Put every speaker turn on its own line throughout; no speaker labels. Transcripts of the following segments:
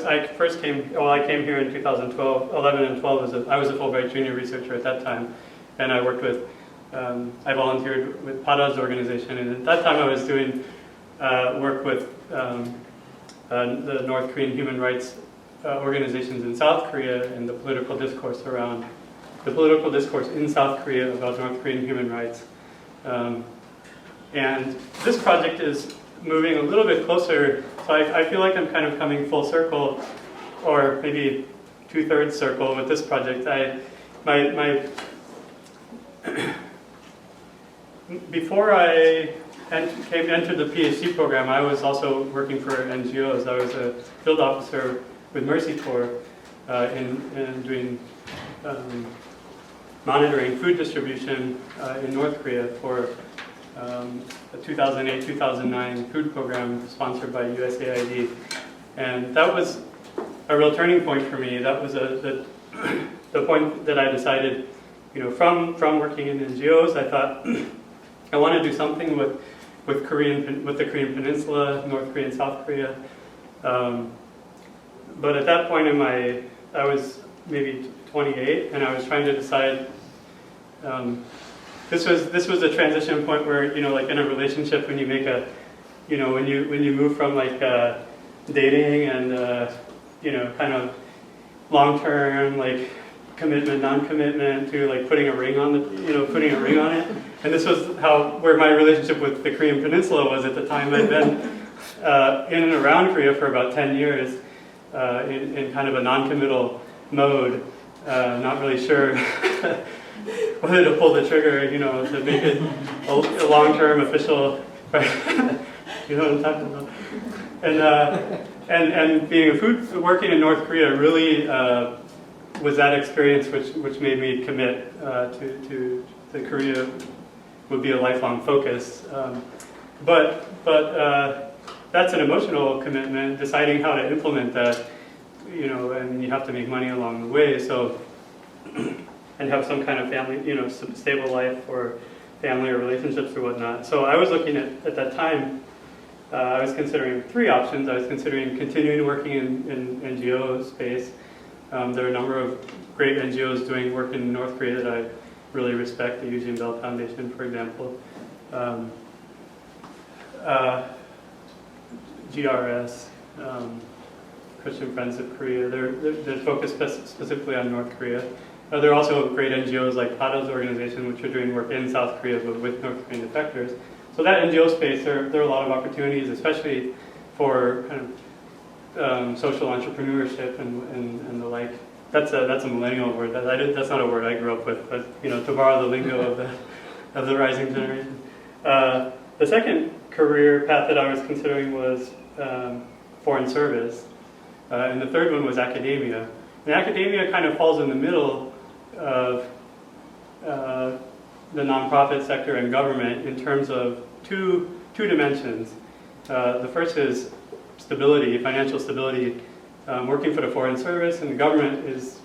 I came here in 2012, 11 and 12. I was a Fulbright junior researcher at that time, and I worked with. I volunteered with Patronage organization, and at that time I was doing work with the North Korean human rights organizations in South Korea and the political discourse in South Korea about North Korean human rights. And this project is moving a little bit closer, so I feel like I'm kind of coming full circle, or maybe 2/3 circle with this project. Before I entered the PhD program, I was also working for NGOs. I was a field officer with Mercy Corps in doing monitoring food distribution in North Korea for a 2008-2009 food program sponsored by USAID. And that was a real turning point for me. That was the point that I decided, from working in NGOs, I thought I want to do something with the Korean Peninsula, North Korea and South Korea. But at that point I was maybe 28, and I was trying to decide. This was a transition point where, like in a relationship, when you make when you move from like dating and kind of long-term like commitment, non-commitment to like putting a ring on it. And this was where my relationship with the Korean Peninsula was at the time. I'd been in and around Korea for about 10 years in kind of a non-committal mode, not really sure whether to pull the trigger, to make it a long-term official, right? You know what I'm talking about. And being working in North Korea really was that experience which made me commit to Korea would be a lifelong focus. But that's an emotional commitment, deciding how to implement that, and you have to make money along the way, so, and have some kind of family, stable life or family or relationships or whatnot. So I was looking at that time, I was considering 3 options. I was considering continuing working in NGO space. There are a number of great NGOs doing work in North Korea that I really respect, the Eugene Bell Foundation, for example. GRS, Christian Friends of Korea, they're focused specifically on North Korea. There are also great NGOs like Pada's organization, which are doing work in South Korea but with North Korean defectors. So that NGO space, there are a lot of opportunities, especially for kind of social entrepreneurship and the like. That's a millennial word. That's not a word I grew up with, but to borrow the lingo of the rising generation. The second career path that I was considering was foreign service, and the third one was academia. And academia kind of falls in the middle of the nonprofit sector and government in terms of two dimensions. The first is stability, financial stability. Working for the foreign service and the government is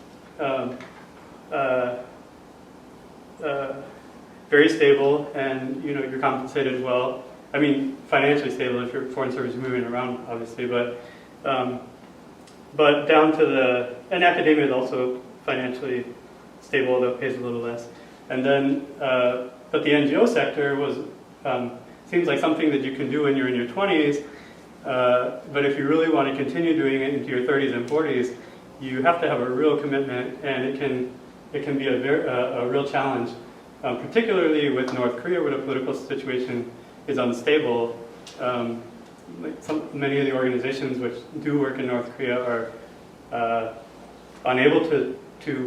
very stable, and you're compensated well. I mean, financially stable if your foreign service is moving around, obviously, but down to and academia is also financially stable, though it pays a little less. And then, but the NGO sector seems like something that you can do when you're in your 20s, but if you really want to continue doing it into your 30s and 40s, you have to have a real commitment, and it can be a real challenge, particularly with North Korea, where the political situation is unstable. Many of the organizations which do work in North Korea are unable to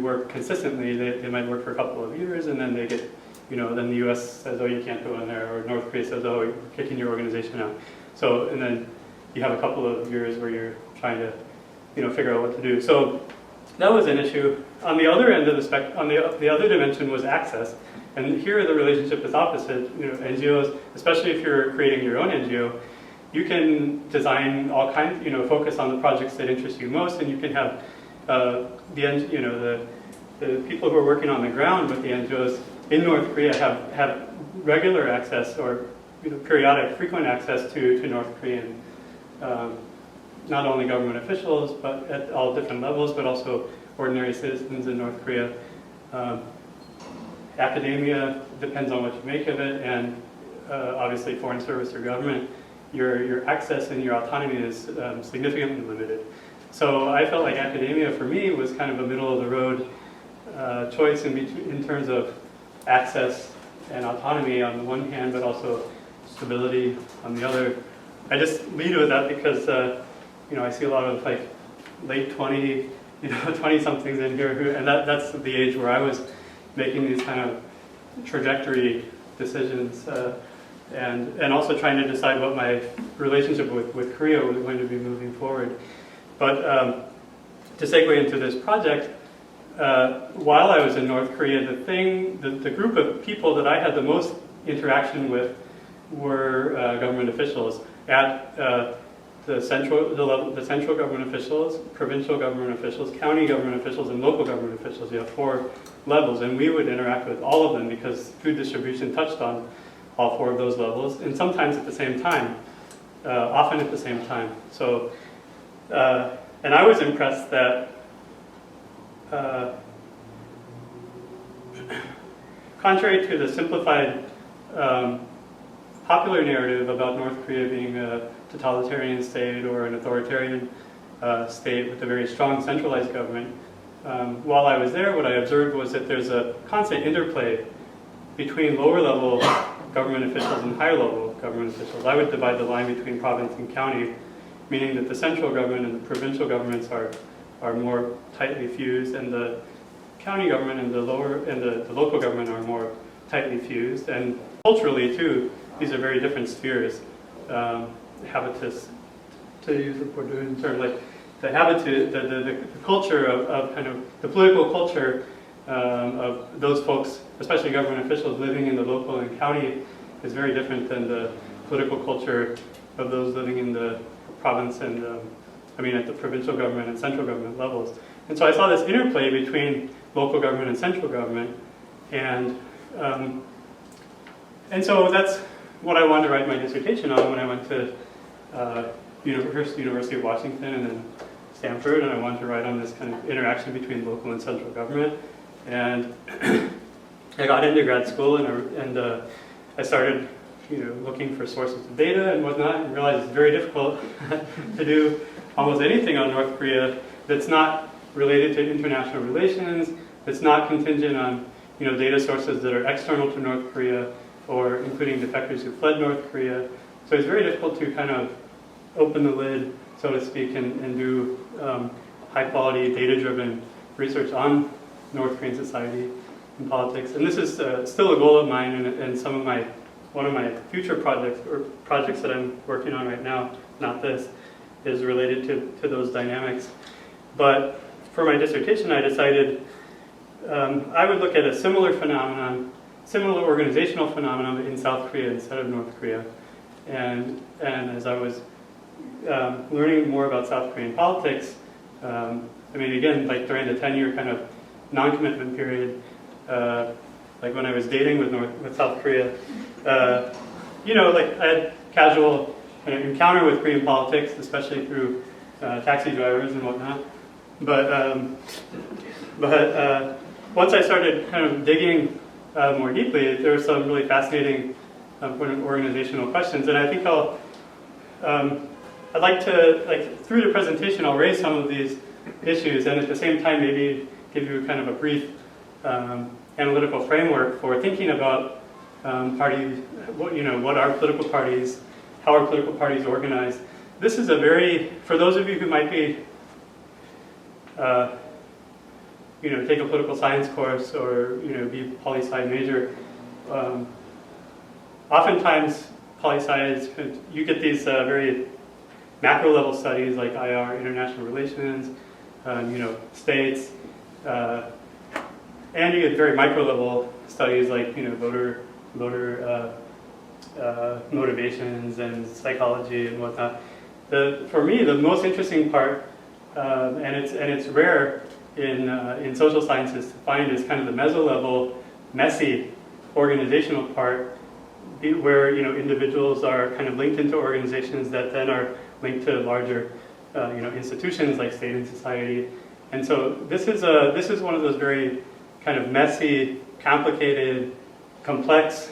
work consistently. They might work for a couple of years, and then they get, then the U.S. says, oh, you can't go in there, or North Korea says, oh, you're kicking your organization out. So, and then you have a couple of years where you're trying to, figure out what to do. So that was an issue. On the other end of the spectrum, the other dimension was access. And here the relationship is opposite. NGOs, especially if you're creating your own NGO, you can design all kinds, focus on the projects that interest you most, and you can have the people who are working on the ground with the NGOs in North Korea have regular access or periodic, frequent access to North Korean not only government officials, but at all different levels, but also ordinary citizens in North Korea. Academia depends on what you make of it, and obviously foreign service or government, your access and your autonomy is significantly limited. So I felt like academia for me was kind of a middle of the road choice in terms of access and autonomy on the one hand, but also stability on the other. I just lead with that because I see a lot of like late 20, 20-somethings in here, and that's the age where I was making these kind of trajectory decisions, and also trying to decide what my relationship with Korea was going to be moving forward. But to segue into this project, while I was in North Korea, the group of people that I had the most interaction with were government officials at the central government officials, provincial government officials, county government officials, and local government officials. You have 4 levels, and we would interact with all of them because food distribution touched on all 4 of those levels, and sometimes at the same time, often at the same time. So, and I was impressed that contrary to the simplified popular narrative about North Korea being a totalitarian state or an authoritarian state with a very strong centralized government, while I was there, what I observed was that there's a constant interplay between lower level government officials and higher level government officials. I would divide the line between province and county, meaning that the central government and the provincial governments are more tightly fused, and the county government and the local government are more tightly fused. And culturally too, these are very different spheres. Habitus, to use the Portuguese term, like the habitus, the culture of kind of the political culture of those folks, especially government officials living in the local and county, is very different than the political culture of those living in the province and at the provincial government and central government levels. And so I saw this interplay between local government and central government, and so that's what I wanted to write my dissertation on when I went to University of Washington and then Stanford, and I wanted to write on this kind of interaction between local and central government. And I got into grad school, and I started looking for sources of data and whatnot, and realized it's very difficult to do almost anything on North Korea that's not related to international relations, that's not contingent on data sources that are external to North Korea, or including defectors who fled North Korea. So it's very difficult to kind of open the lid, so to speak, and do high-quality, data-driven research on North Korean society and politics. And this is still a goal of mine, and one of my future projects, or projects that I'm working on right now, not this, is related to those dynamics. But for my dissertation, I decided I would look at a similar organizational phenomenon in South Korea instead of North Korea. And as I was learning more about South Korean politics, again, like during the 10-year kind of non-commitment period, like when I was dating with South Korea, I had casual kind of encounter with Korean politics, especially through taxi drivers and whatnot. But once I started kind of digging more deeply, there were some really fascinating organizational questions, and I think I'd like to, through the presentation, I'll raise some of these issues, and at the same time maybe give you kind of a brief analytical framework for thinking about parties, what are political parties, how are political parties organized. This is for those of you who might be, take a political science course or, be poli-sci major, oftentimes poli-sci you get these very macro level studies like IR, international relations, states, and you get very micro level studies like, voter motivations and psychology and whatnot. For me, the most interesting part, and it's rare in social sciences to find, is kind of the meso-level, messy organizational part, where individuals are kind of linked into organizations that then are linked to larger institutions like state and society. And so this is one of those very kind of messy, complicated, complex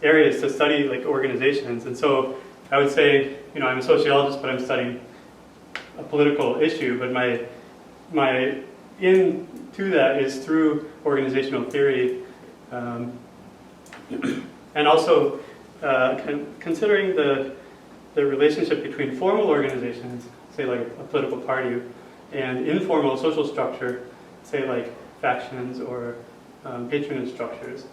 areas to study, like organizations. And so I would say, I'm a sociologist, but I'm studying a political issue. But my into that is through organizational theory, and also considering the relationship between formal organizations, say like a political party, and informal social structure, say like factions or patronage structures,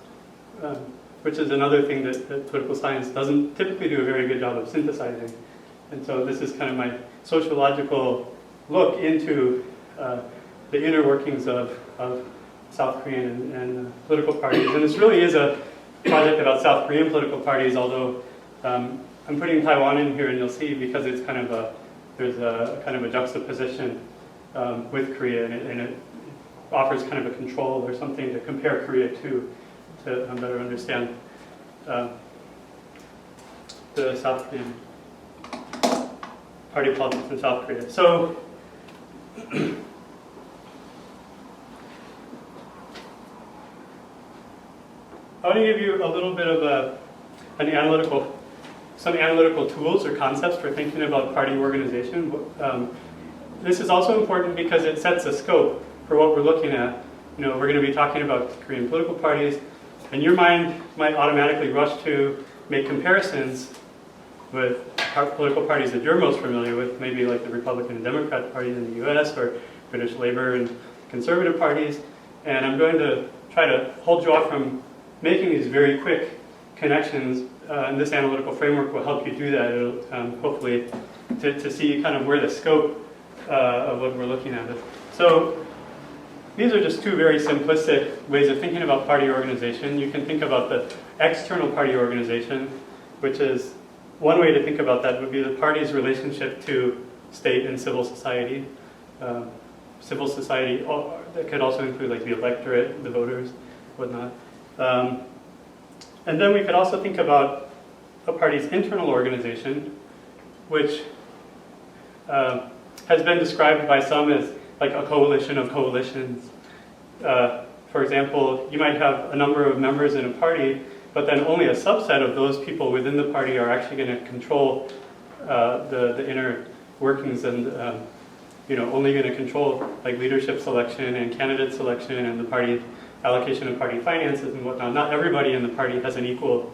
which is another thing that political science doesn't typically do a very good job of synthesizing. And so this is kind of my sociological look into the inner workings of South Korean and political parties. And this really is a project about South Korean political parties, although I'm putting Taiwan in here, and you'll see, because it's kind of there's a kind of a juxtaposition with Korea, and it offers kind of a control or something to compare Korea to better understand the South Korean party politics in South Korea. So I want to give you a little bit of some analytical tools or concepts for thinking about party organization. This is also important because it sets a scope for what we're looking at. We're going to be talking about Korean political parties, and your mind might automatically rush to make comparisons with political parties that you're most familiar with, maybe like the Republican and Democrat parties in the US, or British Labour and Conservative parties. And I'm going to try to hold you off from making these very quick connections, and this analytical framework will help you do that. It'll, hopefully, to see kind of where the scope of what we're looking at is. So these are just two very simplistic ways of thinking about party organization. You can think about the external party organization, which is one way to think about that would be the party's relationship to state and civil society. Civil society, that could also include like the electorate, the voters, whatnot. And then we could also think about a party's internal organization, which has been described by some as like a coalition of coalitions. For example, you might have a number of members in a party, but then only a subset of those people within the party are actually going to control the inner workings, and only going to control like leadership selection and candidate selection and the party allocation of party finances and whatnot. Not everybody in the party has an equal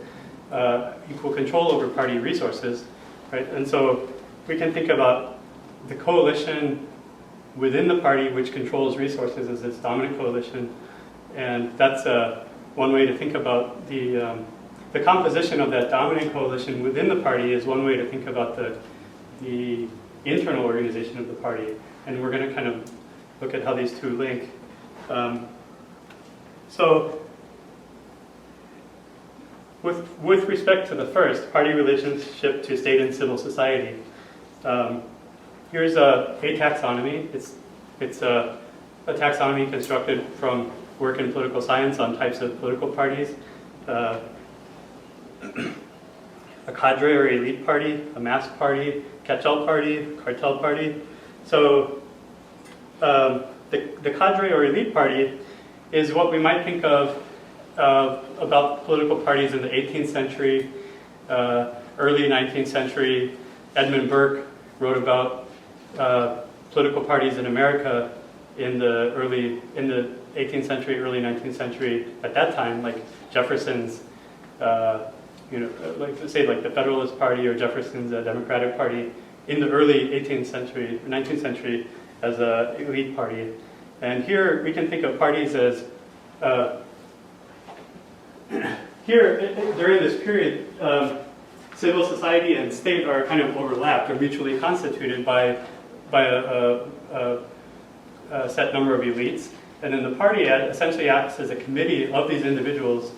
control over party resources, right? And so we can think about the coalition within the party which controls resources as its dominant coalition, and that's one way to think about the composition of that dominant coalition within the party is one way to think about the internal organization of the party, and we're going to kind of look at how these two link. So with respect to the first, party relationship to state and civil society, here's a taxonomy. It's a taxonomy constructed from work in political science on types of political parties. A cadre or elite party, a mass party, catch-all party, cartel party. So the cadre or elite party is what we might think of about political parties in the 18th century, early 19th century. Edmund Burke wrote about political parties in America in the 18th century, early 19th century. At that time, like Jefferson's, like say like the Federalist Party or Jefferson's Democratic Party in the early 18th century, 19th century as a elite party. And here we can think of parties as, here during this period, civil society and state are kind of overlapped or mutually constituted by a set number of elites. And then the party essentially acts as a committee of these individuals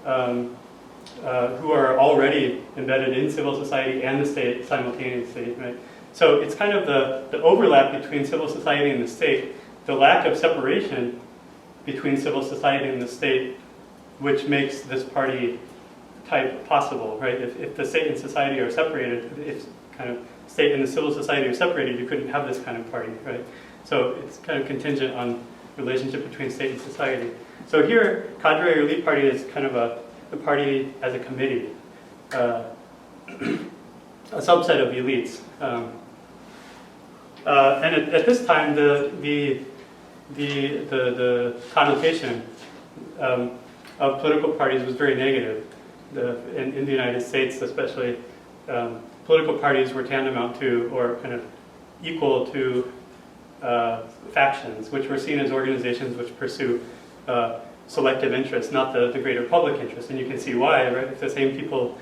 who are already embedded in civil society and the state simultaneously, right? So it's kind of the overlap between civil society and the state, the lack of separation between civil society and the state, which makes this party type possible, right? If the state and society are separated, it's kind of state and the civil society are separated, you couldn't have this kind of party, right? So it's kind of contingent on relationship between state and society. So here, cadre or elite party is kind of a party as a committee, a subset of elites. And at this time, the connotation of political parties was very negative. In the United States, especially, political parties were tantamount to, or kind of equal to, factions, which were seen as organizations which pursue selective interests, not the greater public interest. And you can see why, right? If the same people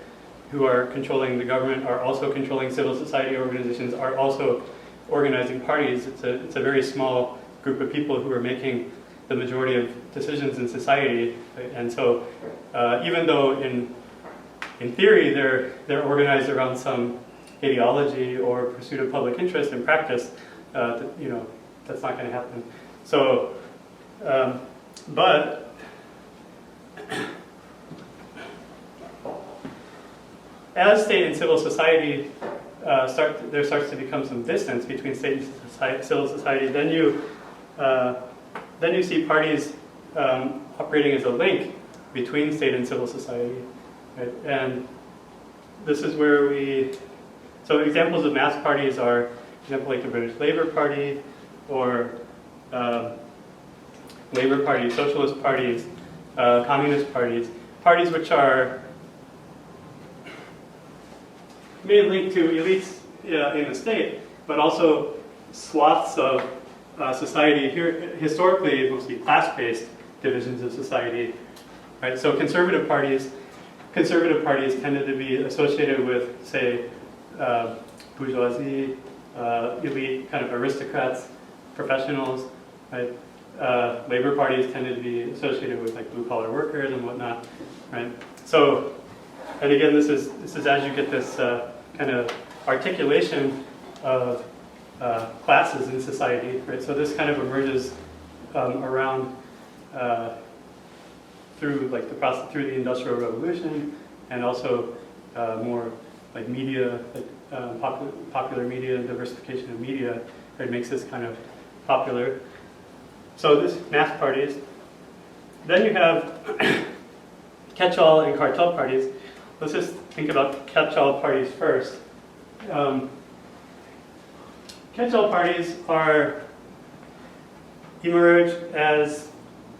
who are controlling the government are also controlling civil society organizations, are also organizing parties, it's a very small group of people who are making the majority of decisions in society. Right? And so even though in theory they're organized around some ideology or pursuit of public interest, in practice, that's not going to happen. So, but as state and civil society there starts to become some distance between state and civil society, then you see parties operating as a link between state and civil society, right? And this is where so examples of mass parties are, for example, like the British Labour Party, or Labour Party, socialist parties, communist parties, parties which are made linked to elites in the state, but also swaths of society, here historically mostly class-based divisions of society, right? So conservative parties tended to be associated with, say, bourgeoisie, elite kind of aristocrats, professionals, right? Labor parties tended to be associated with like blue-collar workers and whatnot, right? So, and again, this is as you get this kind of articulation of classes in society, right? So this kind of emerges around through like the process, through the Industrial Revolution, and also more like media, like popular media and diversification of media, that makes this kind of popular. So this mass parties. Then you have catch-all and cartel parties. Let's just think about catch-all parties first. Catch-all parties emerge as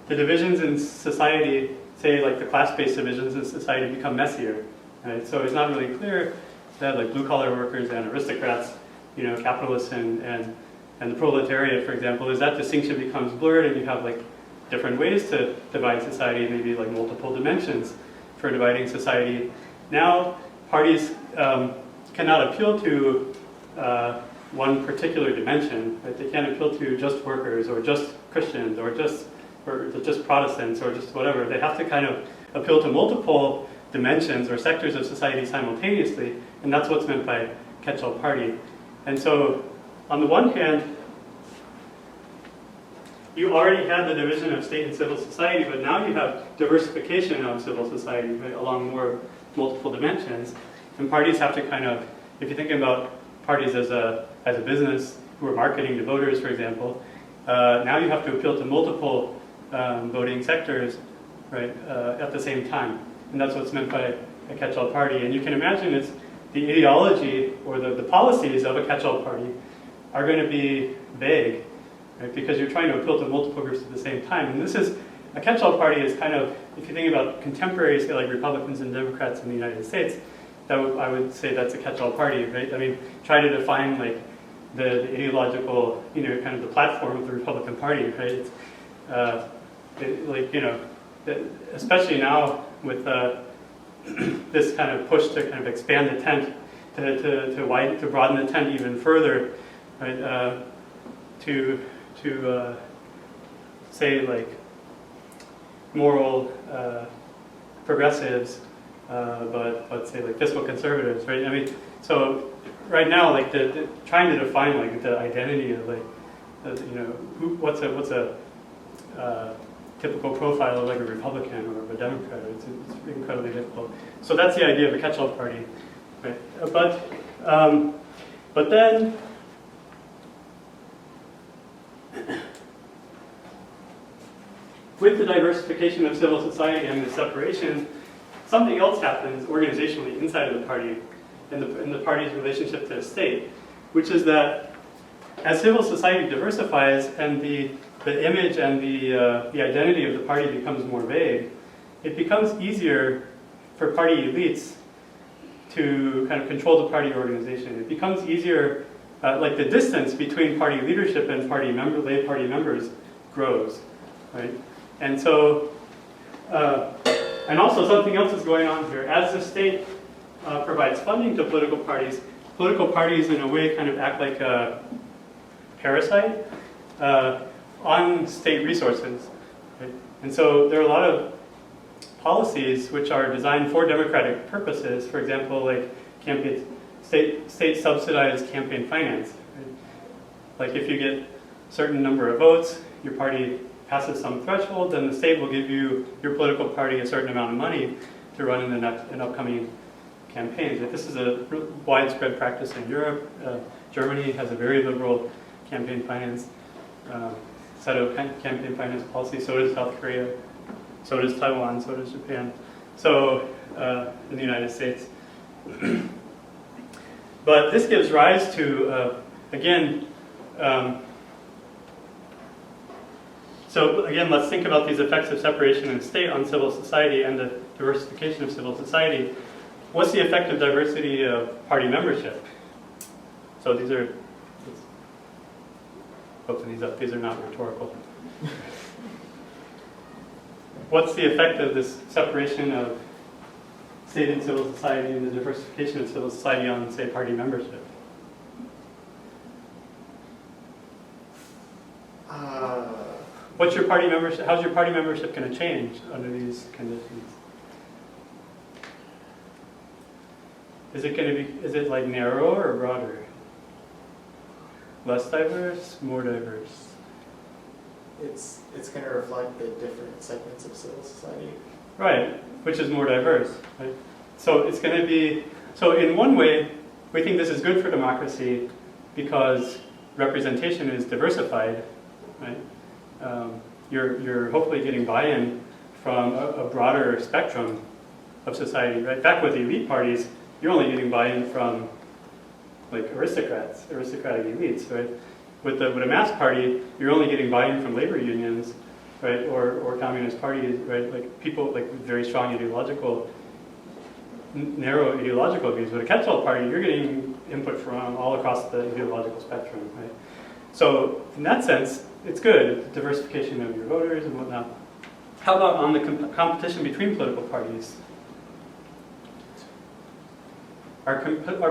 the divisions in society, say like the class-based divisions in society, become messier. Right? So it's not really clear that like blue-collar workers and aristocrats, capitalists and the proletariat, for example, is that distinction becomes blurred, and you have like different ways to divide society, maybe like multiple dimensions for dividing society. Now, parties cannot appeal to one particular dimension. Right? They can't appeal to just workers, or just Christians, or just Protestants, or just whatever. They have to kind of appeal to multiple dimensions or sectors of society simultaneously, and that's what's meant by catch-all party. And so, on the one hand, you already had the division of state and civil society, but now you have diversification of civil society, right, along more multiple dimensions. And parties have to kind of, if you're thinking about parties as a business who are marketing to voters, for example, now you have to appeal to multiple voting sectors, right, at the same time. And that's what's meant by a catch-all party. And you can imagine it's the ideology or the policies of a catch-all party are going to be vague, right? Because you're trying to appeal to multiple groups at the same time. And this is, a catch-all party is kind of, if you think about contemporaries, say like Republicans and Democrats in the United States, I would say that's a catch-all party, right? I mean, try to define like the ideological, kind of the platform of the Republican Party, right? It's, especially now with this kind of push to kind of expand the tent, to broaden the tent even further, right? To say like moral progressives, but say like fiscal conservatives, right? I mean, so right now, like trying to define like the identity of like, what's a typical profile of like a Republican or of a Democrat. It's incredibly difficult. So that's the idea of a catch-all party, right? But But then, with the diversification of civil society and the separation, something else happens organizationally inside of the party, in the party's relationship to the state, which is that as civil society diversifies and the image and the identity of the party becomes more vague, it becomes easier for party elites to kind of control the party organization. It becomes easier, like the distance between party leadership and lay party members grows, right? And so, and also something else is going on here. As the state provides funding to political parties in a way kind of act like a parasite on state resources. Right? And so there are a lot of policies which are designed for democratic purposes. For example, like state subsidized campaign finance. Right? Like if you get a certain number of votes, your party passes some threshold, then the state will give your political party a certain amount of money to run in upcoming campaigns. This is a widespread practice in Europe. Germany has a very liberal campaign finance set of campaign finance policy. So does South Korea. So does Taiwan. So does Japan. So in the United States. But this gives rise to, again, so again, let's think about these effects of separation in state on civil society and the diversification of civil society. What's the effect of diversity of party membership? So these are, let's open these up, these are not rhetorical. What's the effect of this separation of state and civil society and the diversification of civil society on, say, party membership? What's your party membership? How's your party membership going to change under these conditions? Is it going to be? Is it like narrower or broader? Less diverse, more diverse?
It's going to reflect the different segments of civil society.
Right, which is more diverse. Right? So it's going to be. So in one way, we think this is good for democracy because representation is diversified. Right. You're hopefully getting buy-in from a broader spectrum of society, right? Back with the elite parties, you're only getting buy-in from like aristocratic elites, right? With a mass party, you're only getting buy-in from labor unions, right? Or communist parties, right? Like people like with very strong narrow ideological views. With a catch-all party, you're getting input from all across the ideological spectrum, right? So in that sense, it's good, diversification of your voters and whatnot. How about on the competition between political parties? Are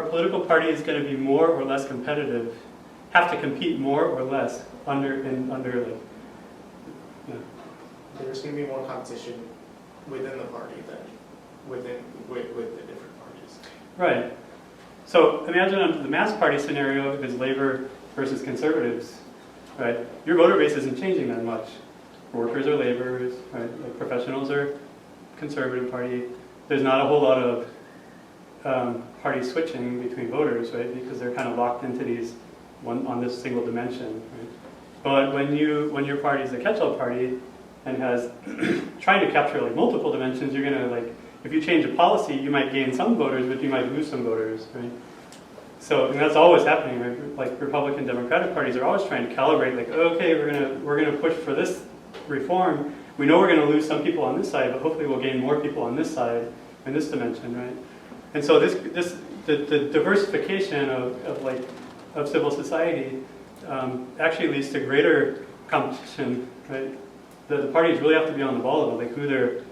political parties going to be more or less competitive? Have to compete more or less under like? Yeah.
There's going to be more competition within the party than with the different parties.
Right. So imagine under the mass party scenario, if it's labor versus conservatives. Right, your voter base isn't changing that much. Workers are laborers, right? Like professionals are conservative party. There's not a whole lot of party switching between voters, right? Because they're kind of locked into these on this single dimension, right? But when your party is a catch-all party and has trying to capture like multiple dimensions, you're gonna like if you change a policy, you might gain some voters, but you might lose some voters, right? So, and that's always happening, right? Like Republican, Democratic parties are always trying to calibrate, like, okay, we're gonna push for this reform. We know we're gonna lose some people on this side, but hopefully we'll gain more people on this side in this dimension, right? And so the diversification of civil society actually leads to greater competition, right? The parties really have to be on the ball about like who they're,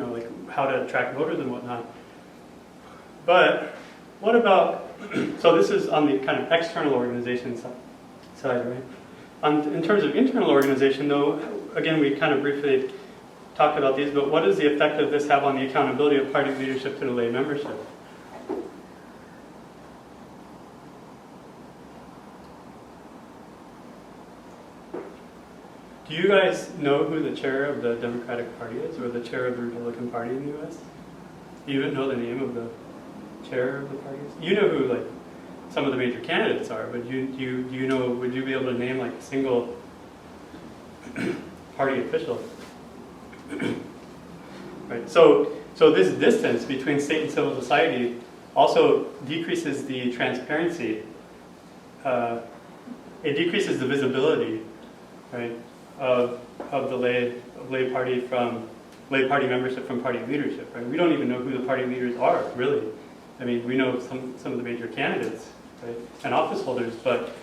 like how to attract voters and whatnot. But what about, so this is on the kind of external organization side, right? In terms of internal organization though, again, we kind of briefly talked about these, but what does the effect of this have on the accountability of party leadership to the lay membership? Do you guys know who the chair of the Democratic Party is, or the chair of the Republican Party in the U.S.? Do you even know the name of the chair of the parties? You know who like some of the major candidates are, but do you know? Would you be able to name like a single party official? Right. So this distance between state and civil society also decreases the transparency. It decreases the visibility, right, of the lay party membership from party leadership. Right. We don't even know who the party leaders are, really. I mean, we know some of the major candidates, right, and office holders, but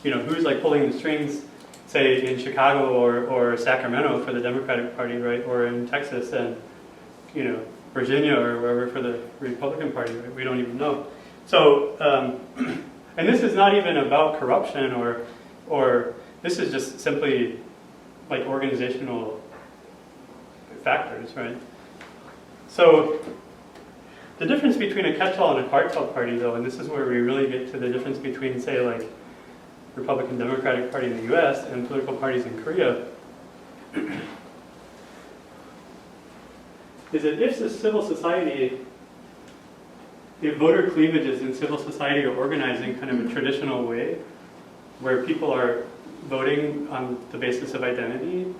who's like pulling the strings, say in Chicago or Sacramento for the Democratic Party, right, or in Texas and Virginia or wherever for the Republican Party, right? We don't even know. So, and this is not even about corruption or this is just simply like organizational factors, right? So the difference between a catch-all and a cartel party, though, and this is where we really get to the difference between, say, like Republican Democratic Party in the U.S. and political parties in Korea, is that if the civil society, if voter cleavages in civil society are organized in kind of a traditional way, where people are voting on the basis of identity,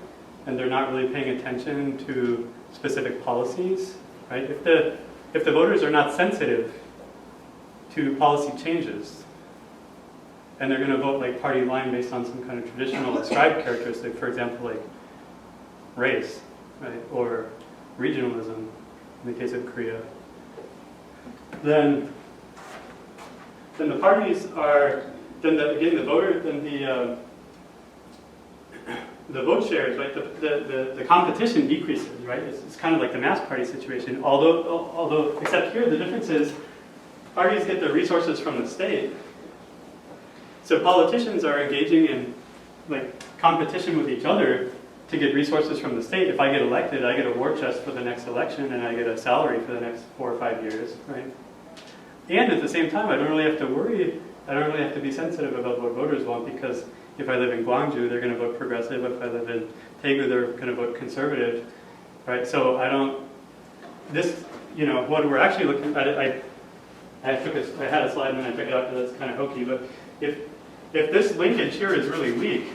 and they're not really paying attention to specific policies, right? If the voters are not sensitive to policy changes, and they're going to vote like party line based on some kind of traditional ascribed characteristic, for example, like race, right, or regionalism in the case of Korea, then the parties are the vote shares, right? The competition decreases, right? It's kind of like the mass party situation. Although except here the difference is parties get their resources from the state. So politicians are engaging in like competition with each other to get resources from the state. If I get elected, I get a war chest for the next election and I get a salary for the next 4 or 5 years, right? And at the same time, I don't really have to worry. I don't really have to be sensitive about what voters want, because if I live in Gwangju, they're going to vote progressive. If I live in Daegu, they're going to vote conservative, right? So I don't. What we're actually looking at. I had a slide and then I took it out because it's kind of hokey. But if this linkage here is really weak,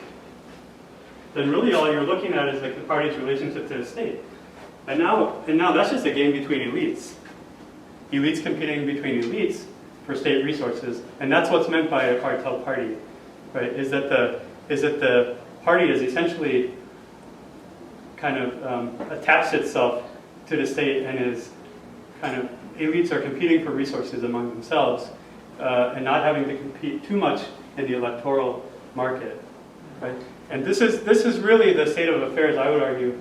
then really all you're looking at is like the party's relationship to the state. And now that's just a game between elites. Elites competing between elites for state resources, and that's what's meant by a cartel party, right? Is that the party is essentially kind of attached itself to the state and is kind of, elites are competing for resources among themselves and not having to compete too much in the electoral market, right? And this is really the state of affairs, I would argue.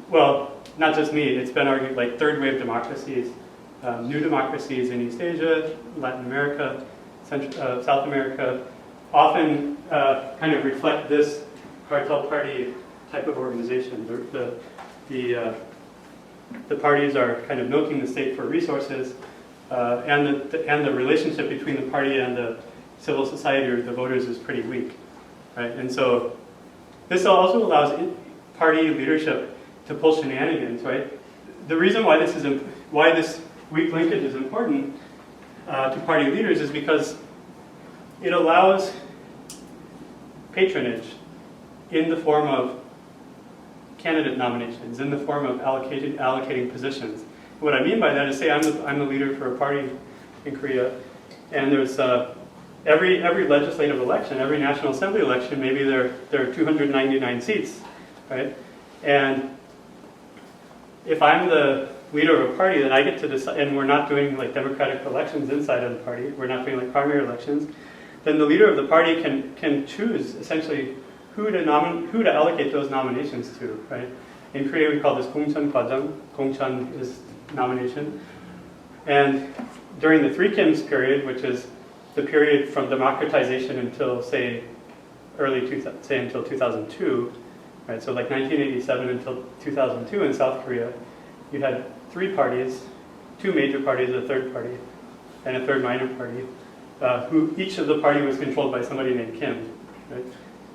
Well, not just me, it's been argued like third wave democracies, new democracies in East Asia, Latin America, South America, often kind of reflect this cartel party type of organization. The parties are kind of milking the state for resources, and the relationship between the party and the civil society or the voters is pretty weak, right? And so this also allows party leadership to pull shenanigans, right? The reason why this weak linkage is important to party leaders is because it allows patronage in the form of candidate nominations, in the form of allocating positions. What I mean by that is, say I'm the leader for a party in Korea, and there's every legislative election, every National Assembly election, maybe there are 299 seats, right? And if I'm the leader of a party, then I get to decide, and we're not doing like democratic elections inside of the party, we're not doing like primary elections, then the leader of the party can choose essentially who to allocate those nominations to, right? In Korea we call this 공천 과정. 공천 is nomination. And during the Three Kims period, which is the period from democratization until say until 2002, right? So like 1987 until 2002 in South Korea, you had 3 parties, 2 major parties, a third party, and a third minor party, who each of the party was controlled by somebody named Kim, right?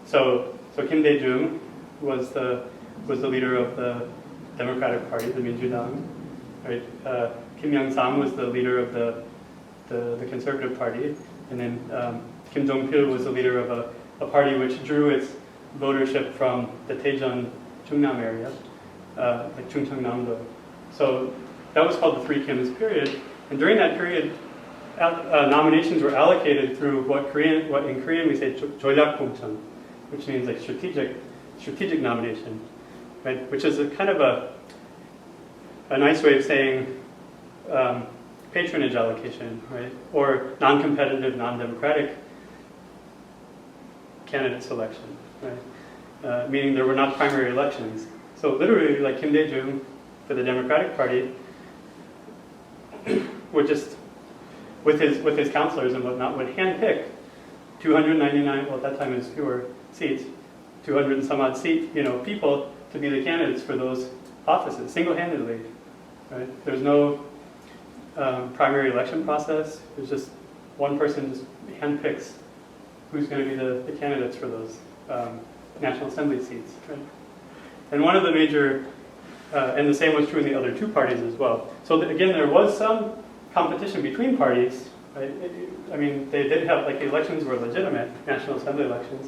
So Kim Dae-jung was the leader of the Democratic Party, the Minjudang, right? Kim Young-sam was the leader of the Conservative Party, and then Kim Jong-pil was the leader of a party which drew its votership from the Daejeon, Jungnam area, like Chungcheongnam-do. So that was called the Three Kims period, and during that period, nominations were allocated through what in Korean we say 조작 공천, which means like strategic nomination, right? Which is a kind of a nice way of saying patronage allocation, right? Or non-competitive, non-democratic candidate selection, right? Meaning there were not primary elections. So literally, like Kim Dae-jung for the Democratic Party would just, with his counselors and whatnot, would handpick 299, well at that time it was fewer seats, 200 and some odd people to be the candidates for those offices, single-handedly, right? There's no primary election process. There's just one person just handpicks who's going to be the candidates for those National Assembly seats, right? And one of the major, and the same was true in the other two parties as well. So again, there was some competition between parties, right? I mean, they did have, like the elections were legitimate, National Assembly elections,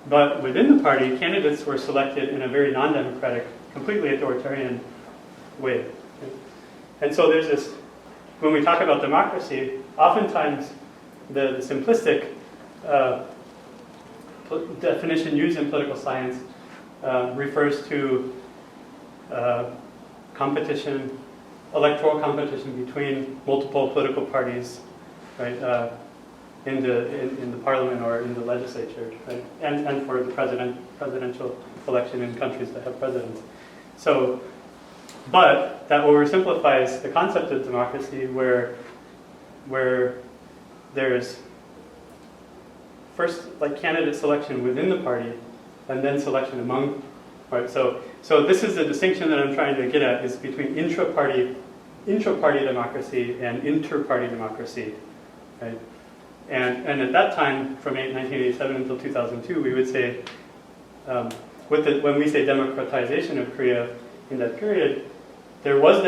but within the party, candidates were selected in a very non-democratic, completely authoritarian way. Right? And so there's this, when we talk about democracy, oftentimes the simplistic definition used in political science refers to competition, electoral competition between multiple political parties, right, in the parliament or in the legislature, right, and for the presidential election in countries that have presidents. So, but that oversimplifies the concept of democracy, where there's first like candidate selection within the party, and then selection among. Right, so this is the distinction that I'm trying to get at, is between intra-party democracy and inter-party democracy, right? And at that time, from 1987 until 2002, we would say, when we say democratization of Korea in that period, there was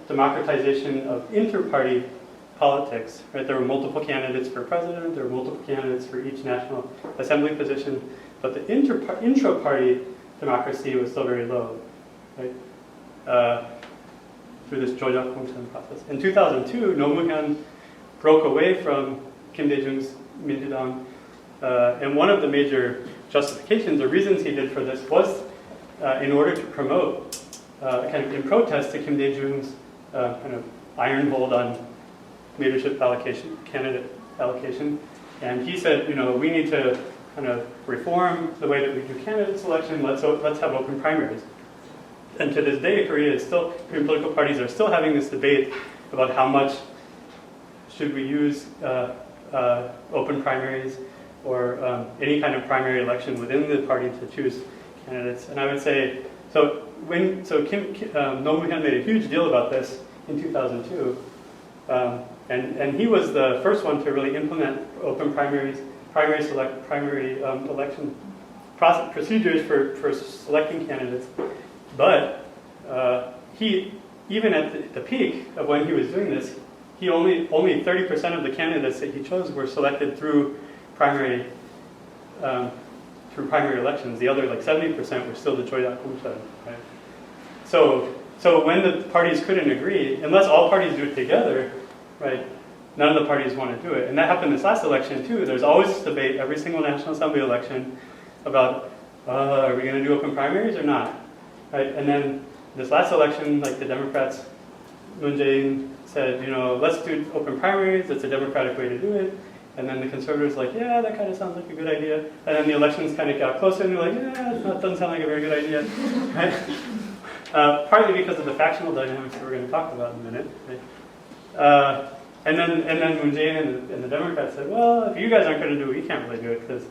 democratization of inter-party politics, right? There were multiple candidates for president, there were multiple candidates for each National Assembly position, but the intra-party democracy was still very low, right? Through this 조작 공천 process. In 2002, Roh Moo-hyun broke away from Kim Dae-jung's Minjidang, and one of the major justifications or reasons he did for this was in order to promote, kind of in protest to Kim Dae-jung's kind of iron hold on leadership allocation, candidate allocation, and he said, we need to kind of reform the way that we do candidate selection. Let's have open primaries. And to this day, Korean political parties are still having this debate about how much should we use open primaries or any kind of primary election within the party to choose candidates. And I would say, Roh Moo-hyun made a huge deal about this in 2002, and he was the first one to really implement open primary election procedures for selecting candidates. But he, even at the peak of when he was doing this, he only 30% of the candidates that he chose were selected through primary elections. The other 70% were still the 조작 공천. Right? So when the parties couldn't agree, unless all parties do it together, right? None of the parties want to do it. And that happened this last election too. There's always this debate every single National Assembly election about, are we going to do open primaries or not? Right? And then this last election, the Democrats, Moon Jae-in said, let's do open primaries. It's a democratic way to do it. And then the conservatives were like, yeah, that kind of sounds like a good idea. And then the elections kind of got closer and they're like, yeah, that doesn't sound like a very good idea. Right? Partly because of the factional dynamics that we're going to talk about in a minute. Right? And then Moon Jae-in and the Democrats said, well, if you guys aren't going to do it, we can't really do it because,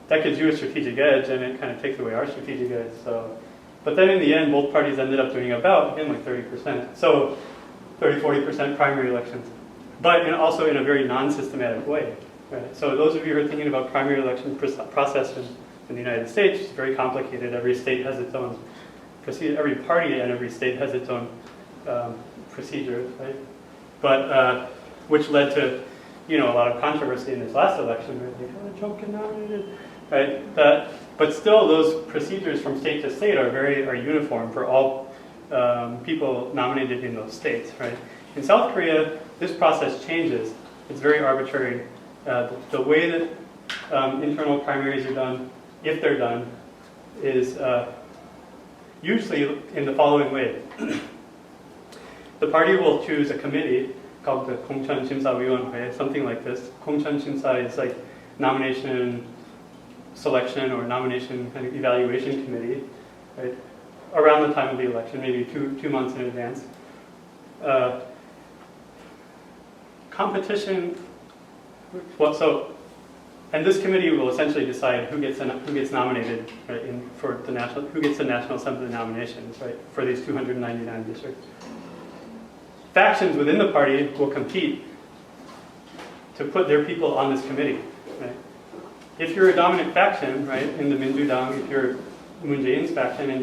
that gives you a strategic edge and it kind of takes away our strategic edge. So, but then in the end, both parties ended up doing about, 30%. So 30-40% primary elections, but also in a very non-systematic way. Right? So those of you who are thinking about primary election process in the United States, it's very complicated. Every state has its own procedure. Every party and every state has its own procedures, right? But which led to, a lot of controversy in this last election, right? Like, oh, Trump get nominated, right? But still, those procedures from state to state are uniform for all people nominated in those states, right? In South Korea, this process changes. It's very arbitrary. The way that internal primaries are done, if they're done, is usually in the following way. The party will choose a committee called the 공천심사위원회, something like this. 공천심사 is like nomination selection or nomination kind of evaluation committee, right? Around the time of the election, maybe two months in advance. Competition. And this committee will essentially decide who gets nominated, right, who gets the National Assembly nominations, right, for these 299 districts. Factions within the party will compete to put their people on this committee, right? If you're a dominant faction, right, in the Minjudang, if you're Moon Jae-in's faction and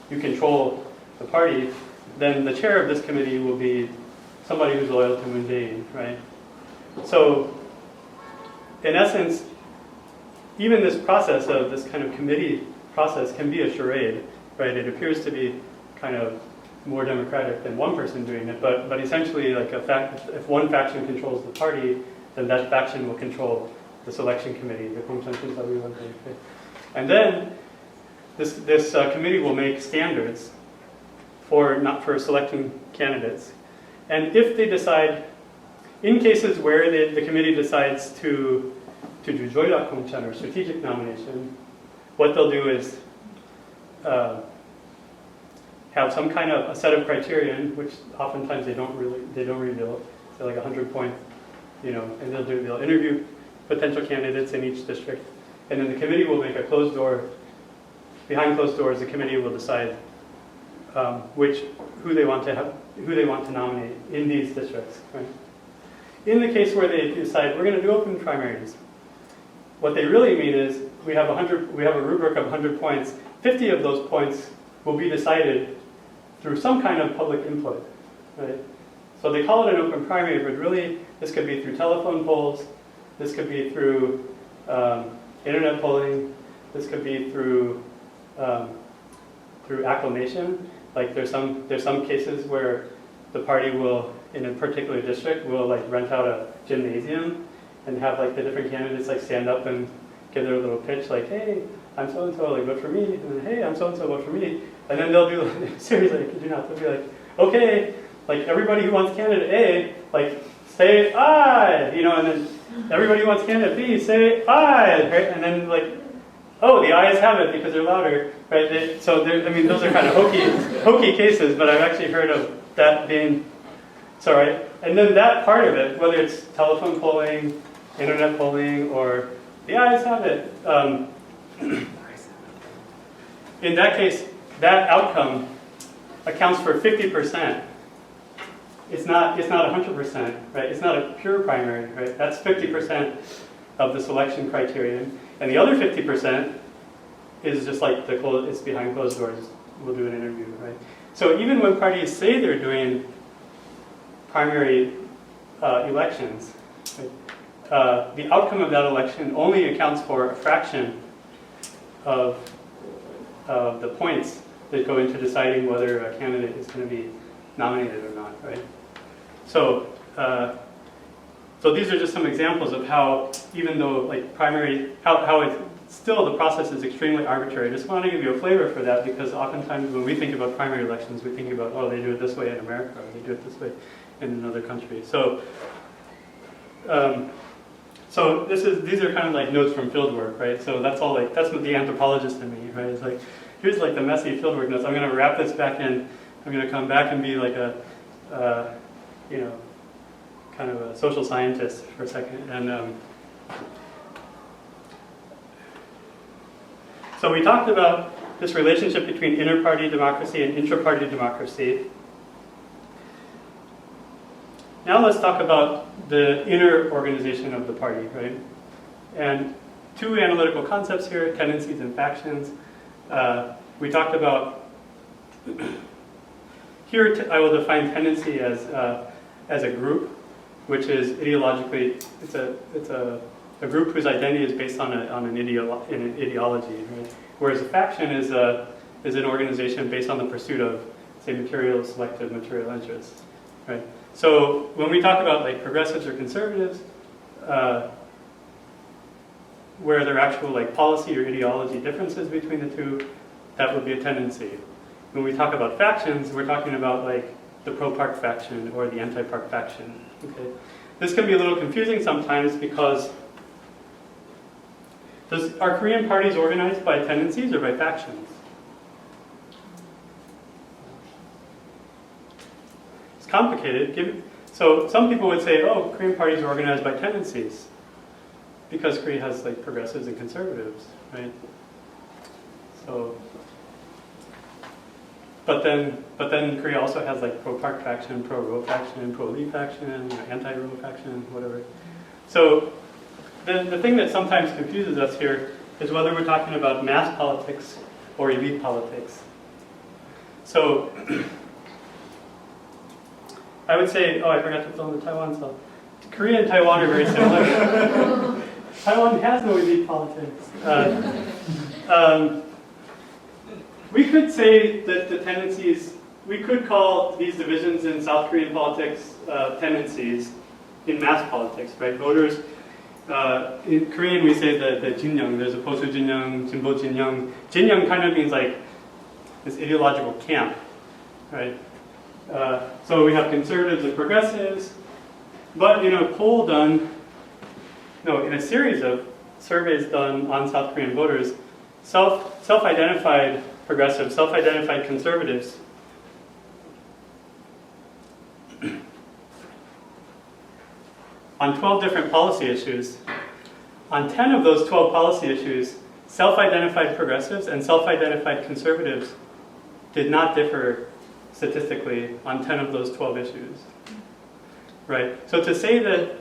you control the party, then the chair of this committee will be somebody who's loyal to Moon Jae-in, right? So, in essence, even this process of this kind of committee process can be a charade, right? It appears to be kind of more democratic than one person doing it, but essentially, like if one faction controls the party, then that faction will control the selection committee, the 공천심사위원회. And then this committee will make standards for selecting candidates. And if they decide, in cases where the committee decides to do joirak 공천 or strategic nomination, what they'll do is have some kind of a set of criterion, which oftentimes they don't reveal. So like 100 point, and they'll interview potential candidates in each district, and then the committee will make a closed door. Behind closed doors, the committee will decide who they want to nominate in these districts. Right? In the case where they decide we're going to do open primaries, what they really mean is we have a rubric of 100 points. 50 of those points will be decided through some kind of public input. Right? So they call it an open primary, but really this could be through telephone polls. This could be through internet polling. This could be through acclamation. Like there's some cases where the party will, in a particular district, will like rent out a gymnasium and have like the different candidates like stand up and give their little pitch, like, hey, I'm so and so, like vote for me, and then, hey, I'm so and so, vote for me, and then they'll do like, seriously, I kid you not, they'll be like, okay, like everybody who wants candidate A, like say aye, and then everybody who wants candidate B, say aye, right? And then like, oh, the ayes have it because they're louder, right? Those are kind of hokey cases, but I've actually heard of that being, so right? And then that part of it, whether it's telephone polling, internet polling, or the ayes have it, in that case, that outcome accounts for 50%. It's not 100%, right? It's not a pure primary, right? That's 50% of the selection criterion. And the other 50% is just like it's behind closed doors. We'll do an interview, right? So even when parties say they're doing primary elections, right, the outcome of that election only accounts for a fraction of the points that go into deciding whether a candidate is going to be nominated or not, right? So these are just some examples of how, even though like primary, how it's still the process is extremely arbitrary. I just want to give you a flavor for that because oftentimes when we think about primary elections, we think about, oh, they do it this way in America, or they do it this way in another country. So these are kind of like notes from fieldwork, right? So that's what the anthropologist in me, right? It's like, here's like the messy fieldwork notes. I'm going to wrap this back in. I'm going to come back and be like kind of a social scientist for a second. And so we talked about this relationship between inter-party democracy and intra-party democracy. Now let's talk about the inner organization of the party, right? And two analytical concepts here, tendencies and factions. We talked about here I will define tendency as a group, which is ideologically, it's a group whose identity is based on an ideology, right? Whereas a faction is an organization based on the pursuit of, say, selective material interests, right? So when we talk about like progressives or conservatives, where there are actual like policy or ideology differences between the two, that would be a tendency. When we talk about factions, we're talking about like the pro-park faction or the anti-park faction. Okay, this can be a little confusing sometimes because are Korean parties organized by tendencies or by factions? It's complicated. So some people would say, oh, Korean parties are organized by tendencies because Korea has like progressives and conservatives, right? So, but then Korea also has like pro-park faction, pro-row faction, pro-Lee faction, anti-row faction, whatever. So the thing that sometimes confuses us here is whether we're talking about mass politics or elite politics. So I would say, oh, I forgot to film the Taiwan stuff. Korea and Taiwan are very similar. Taiwan has no elite politics. We could say that the tendencies, we could call these divisions in South Korean politics tendencies in mass politics, right? Voters, in Korean we say the jinyoung, there's a Bosu jinyoung, Jinbo jinyoung. Jinyoung kind of means like this ideological camp, right? So we have conservatives and progressives, but in a series of surveys done on South Korean voters, self-identified progressives, self-identified conservatives on 12 different policy issues. On 10 of those 12 policy issues, self-identified progressives and self-identified conservatives did not differ statistically on 10 of those 12 issues. Right? So to say that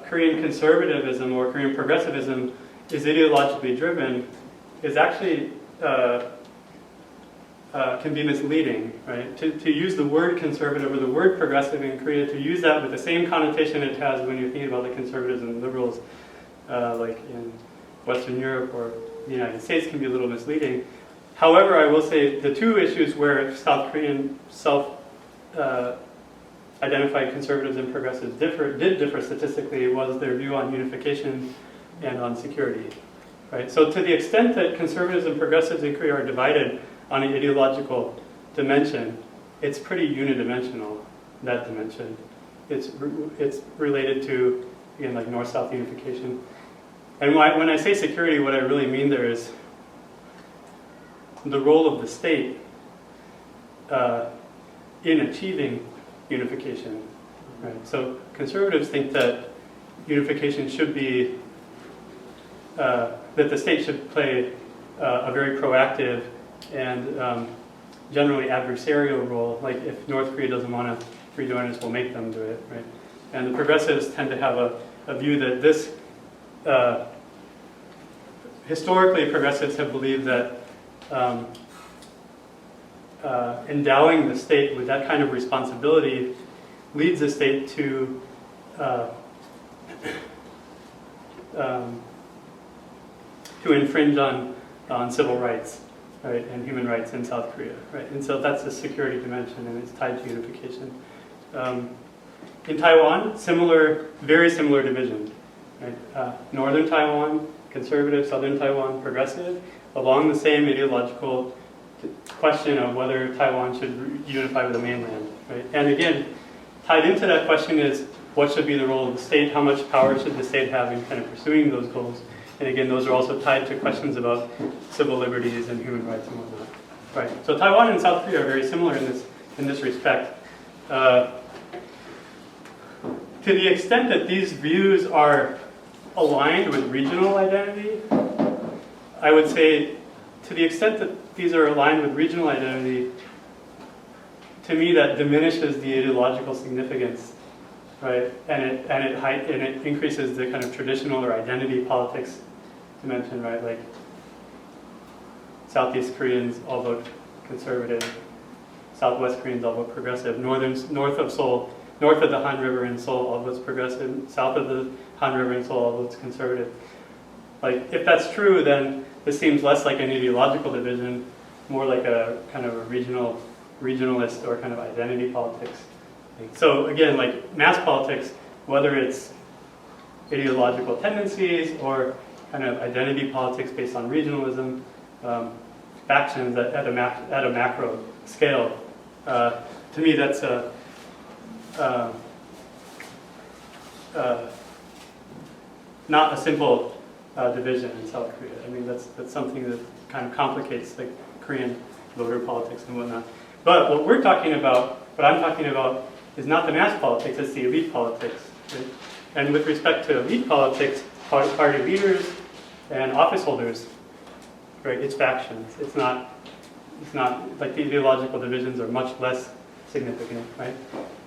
Korean conservatism or Korean progressivism is ideologically driven is actually can be misleading, right? To use the word conservative or the word progressive in Korea, to use that with the same connotation it has when you're thinking about the conservatives and liberals, like in Western Europe or the United States, can be a little misleading. However, I will say the two issues where South Korean self-identified conservatives and progressives did differ statistically was their view on unification and on security. Right? So to the extent that conservatives and progressives in Korea are divided on an ideological dimension, it's pretty unidimensional, that dimension. It's related to, again, like north-south unification. And when I say security, what I really mean there is the role of the state in achieving unification. Right? So conservatives think that unification should be that the state should play a very proactive and generally adversarial role. Like if North Korea doesn't want to rejoin us, we'll make them do it, right? And the progressives tend to have a view that this, historically progressives have believed that endowing the state with that kind of responsibility leads the state to infringe on civil rights, right, and human rights in South Korea, right? And so that's the security dimension, and it's tied to unification. In Taiwan, very similar division, right? Northern Taiwan, conservative, southern Taiwan, progressive, along the same ideological question of whether Taiwan should unify with the mainland, right? And again, tied into that question is what should be the role of the state, how much power should the state have in kind of pursuing those goals. And again, those are also tied to questions about civil liberties and human rights and whatnot. Right. So Taiwan and South Korea are very similar in this respect. To the extent that these views are aligned with regional identity, I would say, to the extent that these are aligned with regional identity, to me that diminishes the ideological significance, right? And it increases the kind of traditional or identity politics dimension, right? Like Southeast Koreans all vote conservative, Southwest Koreans all vote progressive. North of Seoul, north of the Han River in Seoul all votes progressive. South of the Han River in Seoul all votes conservative. Like, if that's true, then this seems less like an ideological division, more like a kind of a regionalist or kind of identity politics. So again, like mass politics, whether it's ideological tendencies or kind of identity politics based on regionalism, factions at a macro scale, to me that's not a simple division in South Korea. I mean, that's something that kind of complicates the Korean voter politics and whatnot. But what I'm talking about, is not the mass politics, it's the elite politics. Right? And with respect to elite politics, party leaders and office holders, right, it's factions. It's not like the ideological divisions are much less significant, right?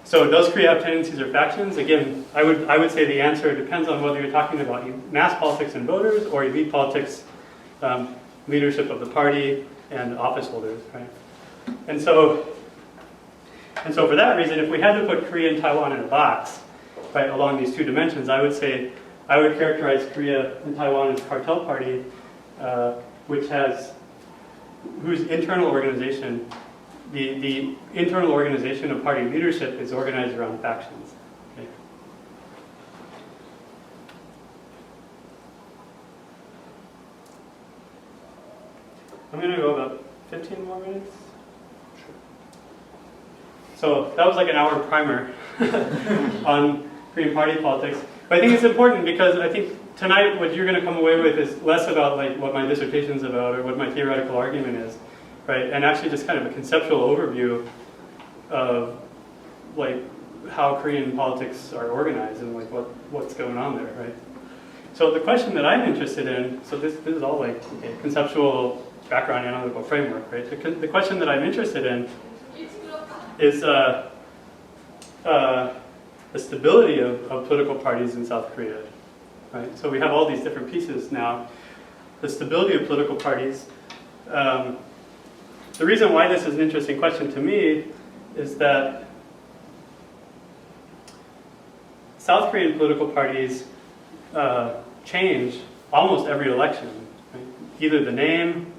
So does Korea have tendencies or factions? Again, I would say the answer depends on whether you're talking about mass politics and voters or elite politics, leadership of the party and office holders, right? And so for that reason, if we had to put Korea and Taiwan in a box, right, along these two dimensions, I would characterize Korea and Taiwan as a cartel party, whose internal organization, the internal organization of party leadership is organized around factions. Okay. I'm going to go about 15 more minutes. So that was like an hour primer on Korean party politics. But I think it's important because I think tonight what you're going to come away with is less about like what my dissertation's about or what my theoretical argument is, right? And actually just kind of a conceptual overview of like how Korean politics are organized and like what's going on there, right? So the question that I'm interested in, so this is all like conceptual background analytical framework, right? The question that I'm interested in is the stability of political parties in South Korea, right? So we have all these different pieces now. The stability of political parties. The reason why this is an interesting question to me is that South Korean political parties change almost every election, right? Either the name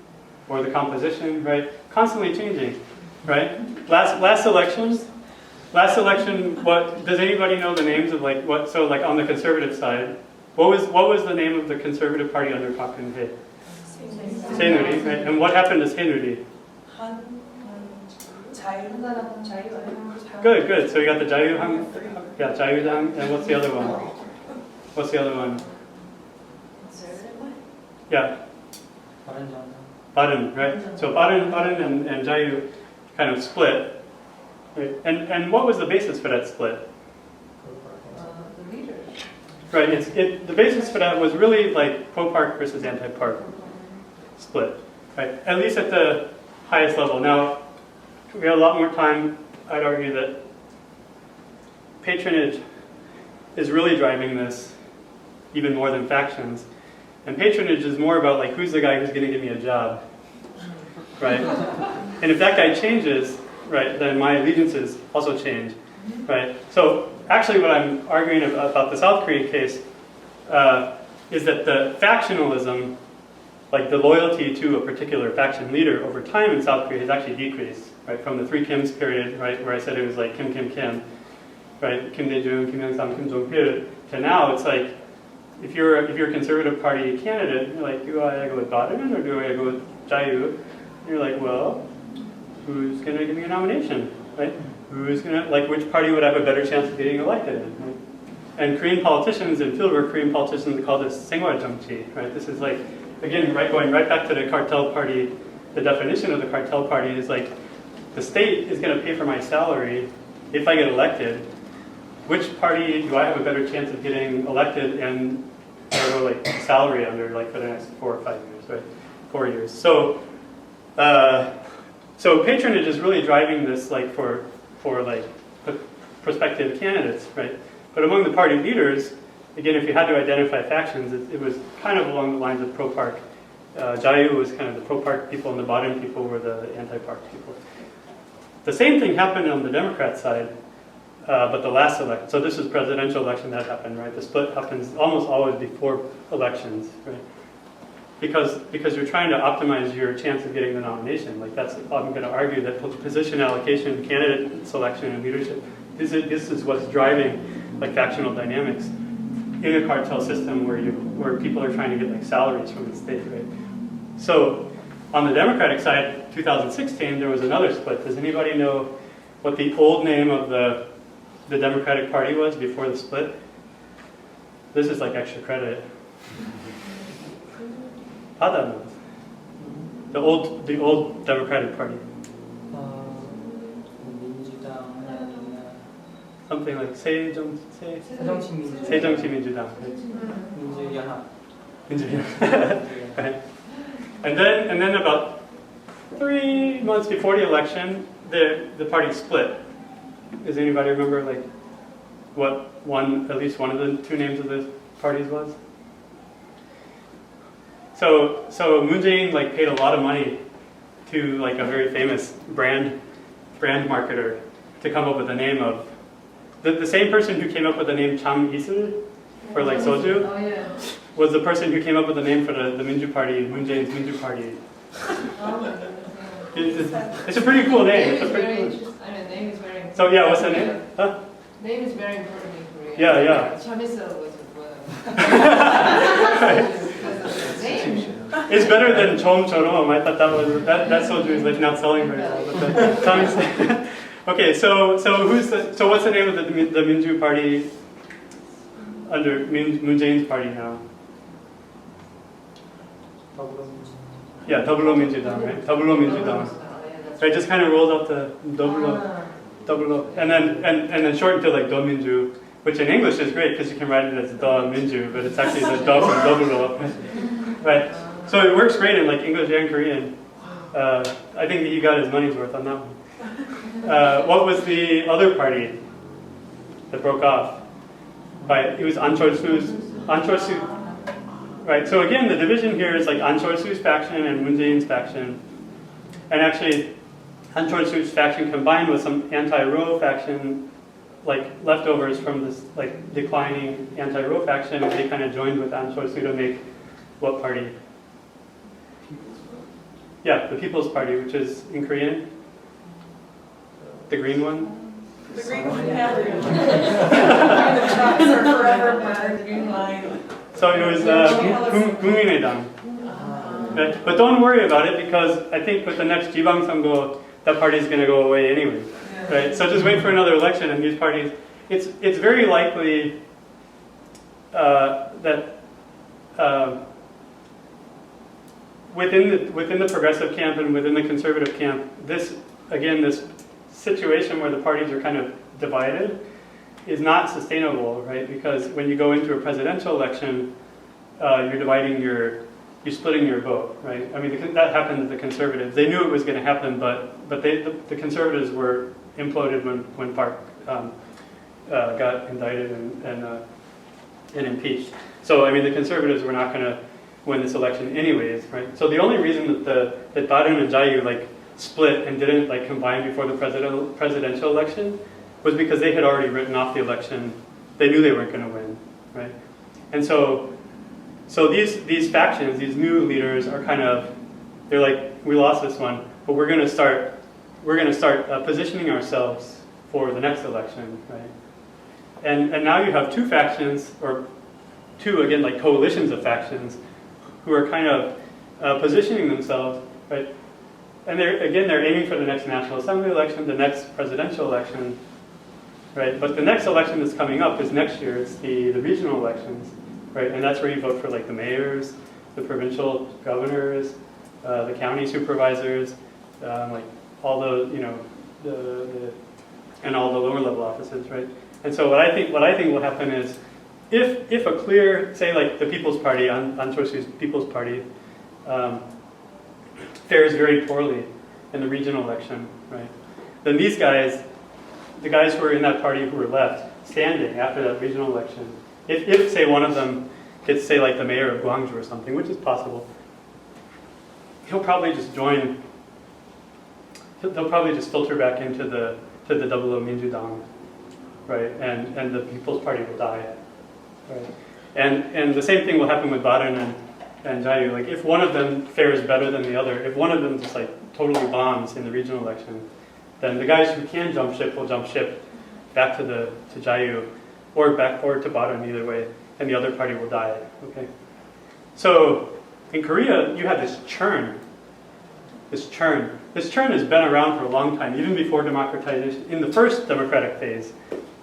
or the composition, right? Constantly changing. Right? Last election, what does anybody know the names of like what? So like on the conservative side, what was the name of the conservative party under Park Geun-hye? Saenuri, right? And what happened to Saenuri? Good. So you got the Jayu-hang, and what's the other one? Yeah. Bareun, right? So Bareun and Jayu kind of split, right? And what was the basis for that split?
The leaders.
Right. The basis for that was really like pro-park versus anti-park split, right? At least at the highest level. Now we have a lot more time. I'd argue that patronage is really driving this even more than factions, and patronage is more about like who's the guy who's going to give me a job, right? And if that guy changes, right, then my allegiances also change, right? So actually what I'm arguing about the South Korean case is that the factionalism, like the loyalty to a particular faction leader over time in South Korea has actually decreased, right? From the three Kims period, right, where I said it was like Kim, right? Kim Dae-jung, Kim Young-sam, Kim Jong-pil, to now it's like, if you're a conservative party candidate, you're like, do I go with Bareun or do I go with Jayu? You're like, well, who's going to give me a nomination, right? Who's going to, like, which party would have a better chance of getting elected? Right? And Korean politicians in fieldwork, Korean politicians call this 생활 정치, right? This is like, again, going right back to the cartel party, the definition of the cartel party is like, the state is going to pay for my salary if I get elected. Which party do I have a better chance of getting elected and like salary under like for the next 4 or 5 years, right? 4 years. So patronage is really driving this like for like prospective candidates, right? But among the party leaders, again, if you had to identify factions, it was kind of along the lines of pro-park. Jayu was kind of the pro-park people, and the Bareun people were the anti-park people. The same thing happened on the Democrat side, but the last election. So this is presidential election that happened, right? The split happens almost always before elections, right? Because you're trying to optimize your chance of getting the nomination. Like that's, I'm going to argue that position allocation, candidate selection, and leadership, this is what's driving like factional dynamics in a cartel system where people are trying to get like salaries from the state, right? So on the Democratic side, 2016, there was another split. Does anybody know what the old name of the Democratic Party was before the split? This is like extra credit. Pada knows. The old Democratic Party. Something like 새정치민주당. Right. And then about 3 months before the election, the party split. Does anybody remember like what at least one of the two names of the parties was? So Moon Jae-in like paid a lot of money to like a very famous brand marketer to come up with the name of the same person who came up with the name Cham Isil for like soju.
Oh, yeah.
Was the person who came up with the name for the Minju Party, Moon Jae-in's Minju Party.
Oh my goodness.
It's a pretty cool name.
Name is very interesting. I mean, name is very important.
So yeah, what's the name? Huh?
Name is very important in Korea.
Yeah.
Chamisel was because of the name.
It's better than Chom Chorom. I thought that soju is like not selling very well. But okay, so what's the name of the Minju Party under Moon Jae-in's party now? Yeah, Double Minjudang, right? Double Minjudang. So it just kind of rolls out to double, and then shortened to like Do Minju, which in English is great because you can write it as Da Minju, but it's actually the Da from Double, right? So it works great in like English and Korean. I think that he got his money's worth on that one. What was the other party that broke off? Right, it was An Chol-su's. Right, so again, the division here is like An Chol-su's faction and Moon Jae-in's faction. And actually, An Chol-su's faction combined with some anti-Roh faction, like leftovers from this like declining anti-Roh faction, and they kind of joined with An Chol-su to make what party? Yeah, the People's Party, which is in Korean, the green one.
The green one, yeah. The trucks are forever burned, green line.
So it was Gumminedang. Okay? But don't worry about it because I think with the next Jibang Samgo, that party is going to go away anyway. Right? So just wait for another election and these parties. It's very likely that within the progressive camp and within the conservative camp, this situation where the parties are kind of divided is not sustainable, right? Because when you go into a presidential election, you're splitting your vote, right? I mean, that happened to the conservatives. They knew it was going to happen, but the conservatives were imploded when Park got indicted and impeached. So I mean, the conservatives were not going to win this election anyways, right? So the only reason that Barun and Jayu like split and didn't like combine before the presidential election was because they had already written off the election. They knew they weren't going to win, right? And so these factions, these new leaders are they're like, we lost this one, but we're going to start positioning ourselves for the next election, right? And now you have two factions, or two again like coalitions of factions, who are kind of positioning themselves, right? And they're aiming for the next National Assembly election, the next presidential election, right? But the next election that's coming up is next year. It's the regional elections, right? And that's where you vote for like the mayors, the provincial governors, the county supervisors, like all the and all the lower level offices, right? And so what I think will happen is if a clear, say like the People's Party, An Chol-su's People's Party, fares very poorly in the regional election, right? Then these guys, the guys who are in that party who were left standing after that regional election, if say one of them gets, say like the mayor of Gwangju or something, which is possible, he'll probably just join they'll probably just filter back into the double Minjudang, right? And the People's Party will die, right? And the same thing will happen with Baran and Jayu. Like if one of them fares better than the other, if one of them just like totally bombs in the regional election, then the guys who can jump ship will jump ship back to Jayu, or to Baran, either way, and the other party will die. Okay. So in Korea, you have this churn. This churn has been around for a long time, even before democratization. In the first democratic phase,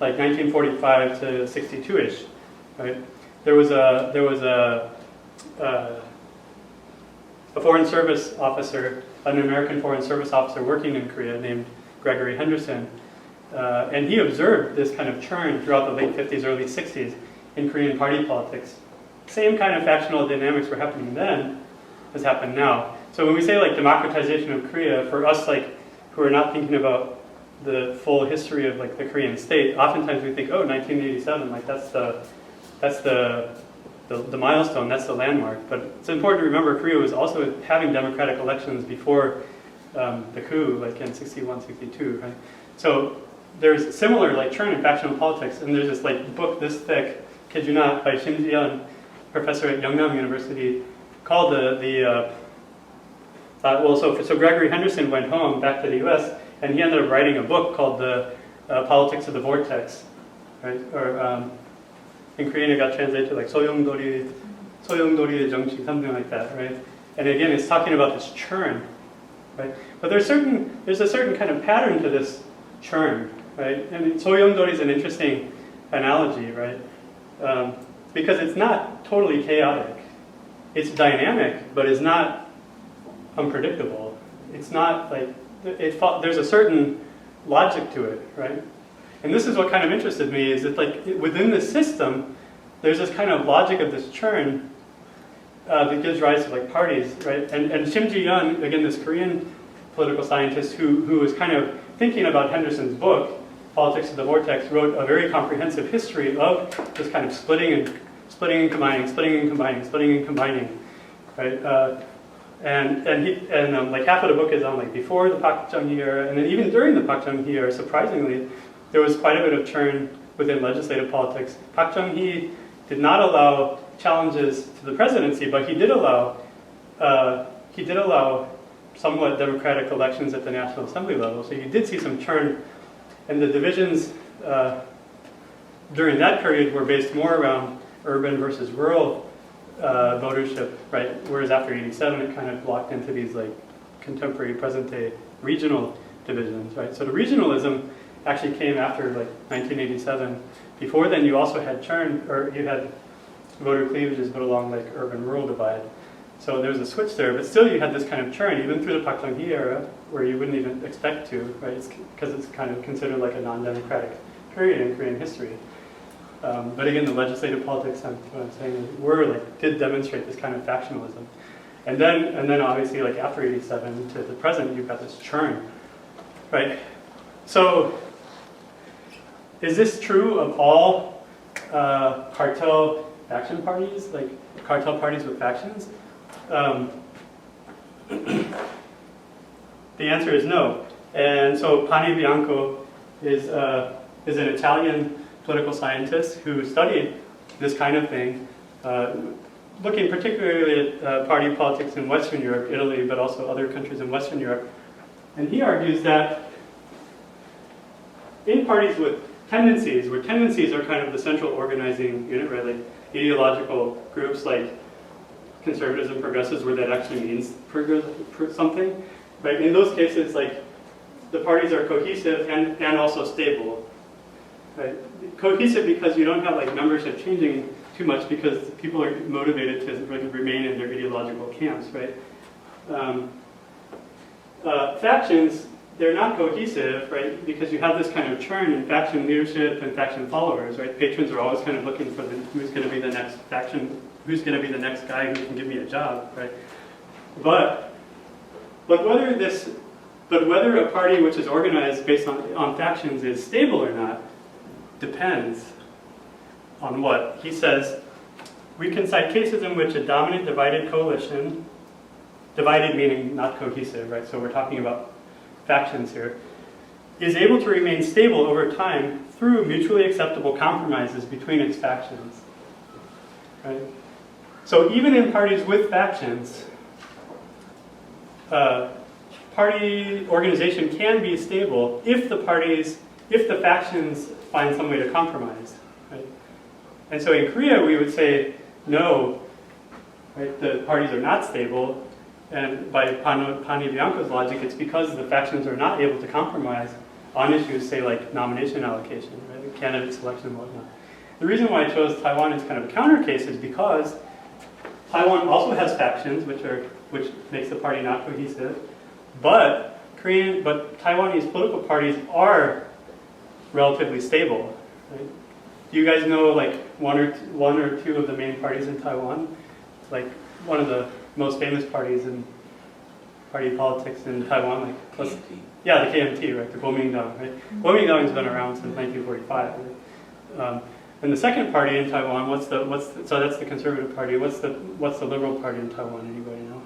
like 1945 to 62ish, right? There was a foreign service officer, an American foreign service officer working in Korea named Gregory Henderson, and he observed this kind of churn throughout the late 50s, early 60s in Korean party politics. Same kind of factional dynamics were happening then as happened now. So when we say like democratization of Korea, for us like who are not thinking about the full history of like the Korean state, oftentimes we think, oh, 1987, like that's the milestone, that's the landmark. But it's important to remember Korea was also having democratic elections before the coup, like in 61, 62, right? So there's similar like churn in factional politics, and there's this like book this thick, kid you not, by Shim Ji-yeon, professor at Yeongnam University, called so Gregory Henderson went home back to the U.S. and he ended up writing a book called The Politics of the Vortex, right? Or in Korean it got translated to like 소용돌이의 정치, something like that, right? And again, it's talking about this churn, right? But there's a certain kind of pattern to this churn, right? I mean, 소용돌이 is an interesting analogy, right? Because it's not totally chaotic. It's dynamic, but it's not unpredictable. It's not like, there's a certain logic to it, right? And this is what kind of interested me, is that like within the system, there's this kind of logic of this churn that gives rise to like parties, right? And Shim Ji-yeon, again, this Korean political scientist who was kind of thinking about Henderson's book, Politics of the Vortex, wrote a very comprehensive history of this kind of splitting and combining, right? Like half of the book is on like before the Park Chung-hee era, and then even during the Park Chung-hee era, surprisingly, there was quite a bit of churn within legislative politics. Park Chung-hee did not allow challenges to the presidency, but he did allow somewhat democratic elections at the National Assembly level. So you did see some churn, and the divisions during that period were based more around urban versus rural votership, right? Whereas after 87, it kind of blocked into these like contemporary present-day regional divisions, right? So the regionalism actually came after like 1987. Before then, you also had churn, or you had voter cleavages, but along like urban-rural divide. So there was a switch there, but still you had this kind of churn, even through the Park Chung-hee era, where you wouldn't even expect to, right? Because it's kind of considered like a non-democratic period in Korean history. But again, the legislative politics, what I'm saying is, did demonstrate this kind of factionalism. And then obviously, like after 87 to the present, you've got this churn, right? So, is this true of all cartel faction parties, like cartel parties with factions? The answer is no. And so Pani Bianco is an Italian political scientist who studied this kind of thing, looking particularly at party politics in Western Europe, Italy, but also other countries in Western Europe. And he argues that in parties with tendencies, where tendencies are kind of the central organizing unit, right, like ideological groups like conservatives and progressives, where that actually means something, right? In those cases, like the parties are cohesive and also stable, right? Cohesive because you don't have like membership changing too much because people are motivated to remain in their ideological camps, right? Factions, they're not cohesive, right? Because you have this kind of churn in faction leadership and faction followers, right? Patrons are always kind of looking for who's going to be the next faction, who's going to be the next guy who can give me a job, right? But whether a party which is organized based on factions is stable or not depends on what? He says, we can cite cases in which a dominant divided coalition, divided meaning not cohesive, right? So we're talking about factions here, is able to remain stable over time through mutually acceptable compromises between its factions. Right? So even in parties with factions, party organization can be stable if the factions find some way to compromise. Right? And so in Korea, we would say, no, right, the parties are not stable. And by Pani Bianco's logic, it's because the factions are not able to compromise on issues, say, like nomination allocation, right, candidate selection and whatnot. The reason why I chose Taiwan as kind of a counter case is because Taiwan also has factions, which makes the party not cohesive, but Taiwanese political parties are relatively stable. Right? Do you guys know like one or two of the main parties in Taiwan? Like one of the most famous parties in party politics in Taiwan, like
KMT.
Yeah, the KMT, right? The Kuomintang, right? Kuomintang has been around since 1945. Right? And the second party in Taiwan, so that's the Conservative Party. What's the Liberal Party in Taiwan? Anybody know?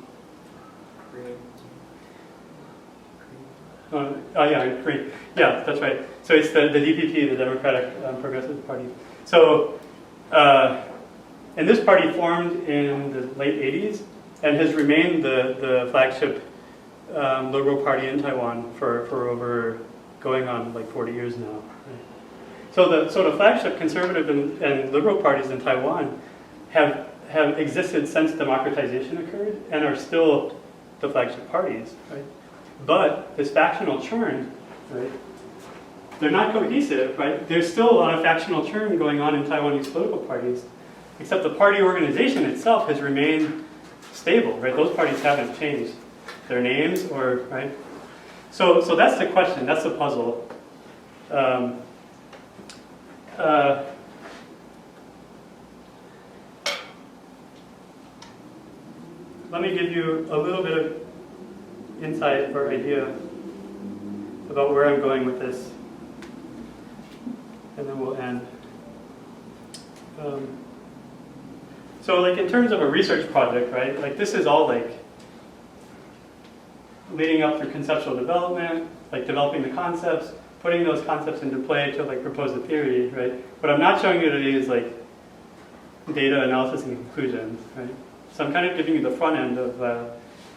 Yeah, Korean. Yeah, that's right. So it's the DPP, the Democratic Progressive Party. So, and this party formed in the late 80s and has remained the flagship Liberal Party in Taiwan for over going on like 40 years now. Right? So the flagship conservative and liberal parties in Taiwan have existed since democratization occurred and are still the flagship parties, right? But this factional churn, right? They're not cohesive, right? There's still a lot of factional churn going on in Taiwanese political parties, except the party organization itself has remained stable, right? Those parties haven't changed their names, or right. So that's the question. That's the puzzle. Let me give you a little bit of insight or idea about where I'm going with this, and then we'll end. So like in terms of a research project, right, like this is all like leading up through conceptual development, like developing the concepts, putting those concepts into play to like propose a theory, right? What I'm not showing you today is like data analysis and conclusions, right? So I'm kind of giving you the front end of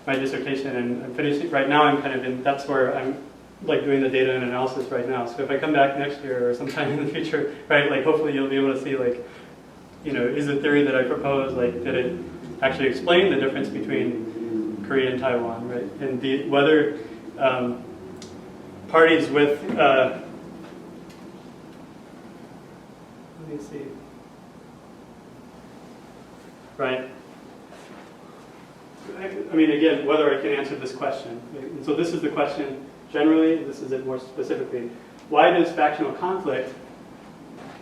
my dissertation, and I'm finishing, right now I'm kind of in, that's where I'm like doing the data and analysis right now. So if I come back next year or sometime in the future, right, like hopefully you'll be able to see like, you know, is the theory that I proposed, like did it actually explain the difference between Korea and Taiwan, right? And whether parties with, let me see, right? I mean, again, whether I can answer this question. And so this is the question generally, this is it more specifically. Why does factional conflict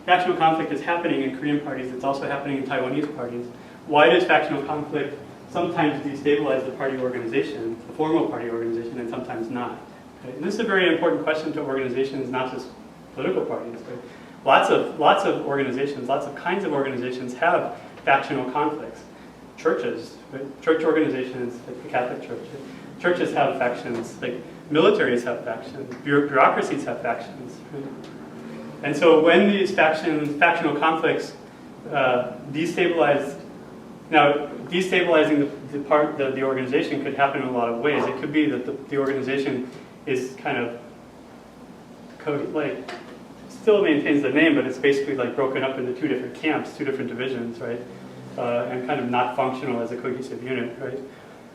is happening in Korean parties, it's also happening in Taiwanese parties. Why does factional conflict sometimes destabilize the party organization, the formal party organization, and sometimes not? Okay? And this is a very important question to organizations, not just political parties. Right? Lots of organizations, lots of kinds of organizations have factional conflicts. Churches, right? Church organizations, like the Catholic Church, churches have factions, like militaries have factions, bureaucracies have factions. Right? And so when these factional conflicts destabilize, now destabilizing the organization could happen in a lot of ways. It could be that the organization is kind of like still maintains the name, but it's basically like broken up into two different camps, two different divisions, right? And kind of not functional as a cohesive unit, right?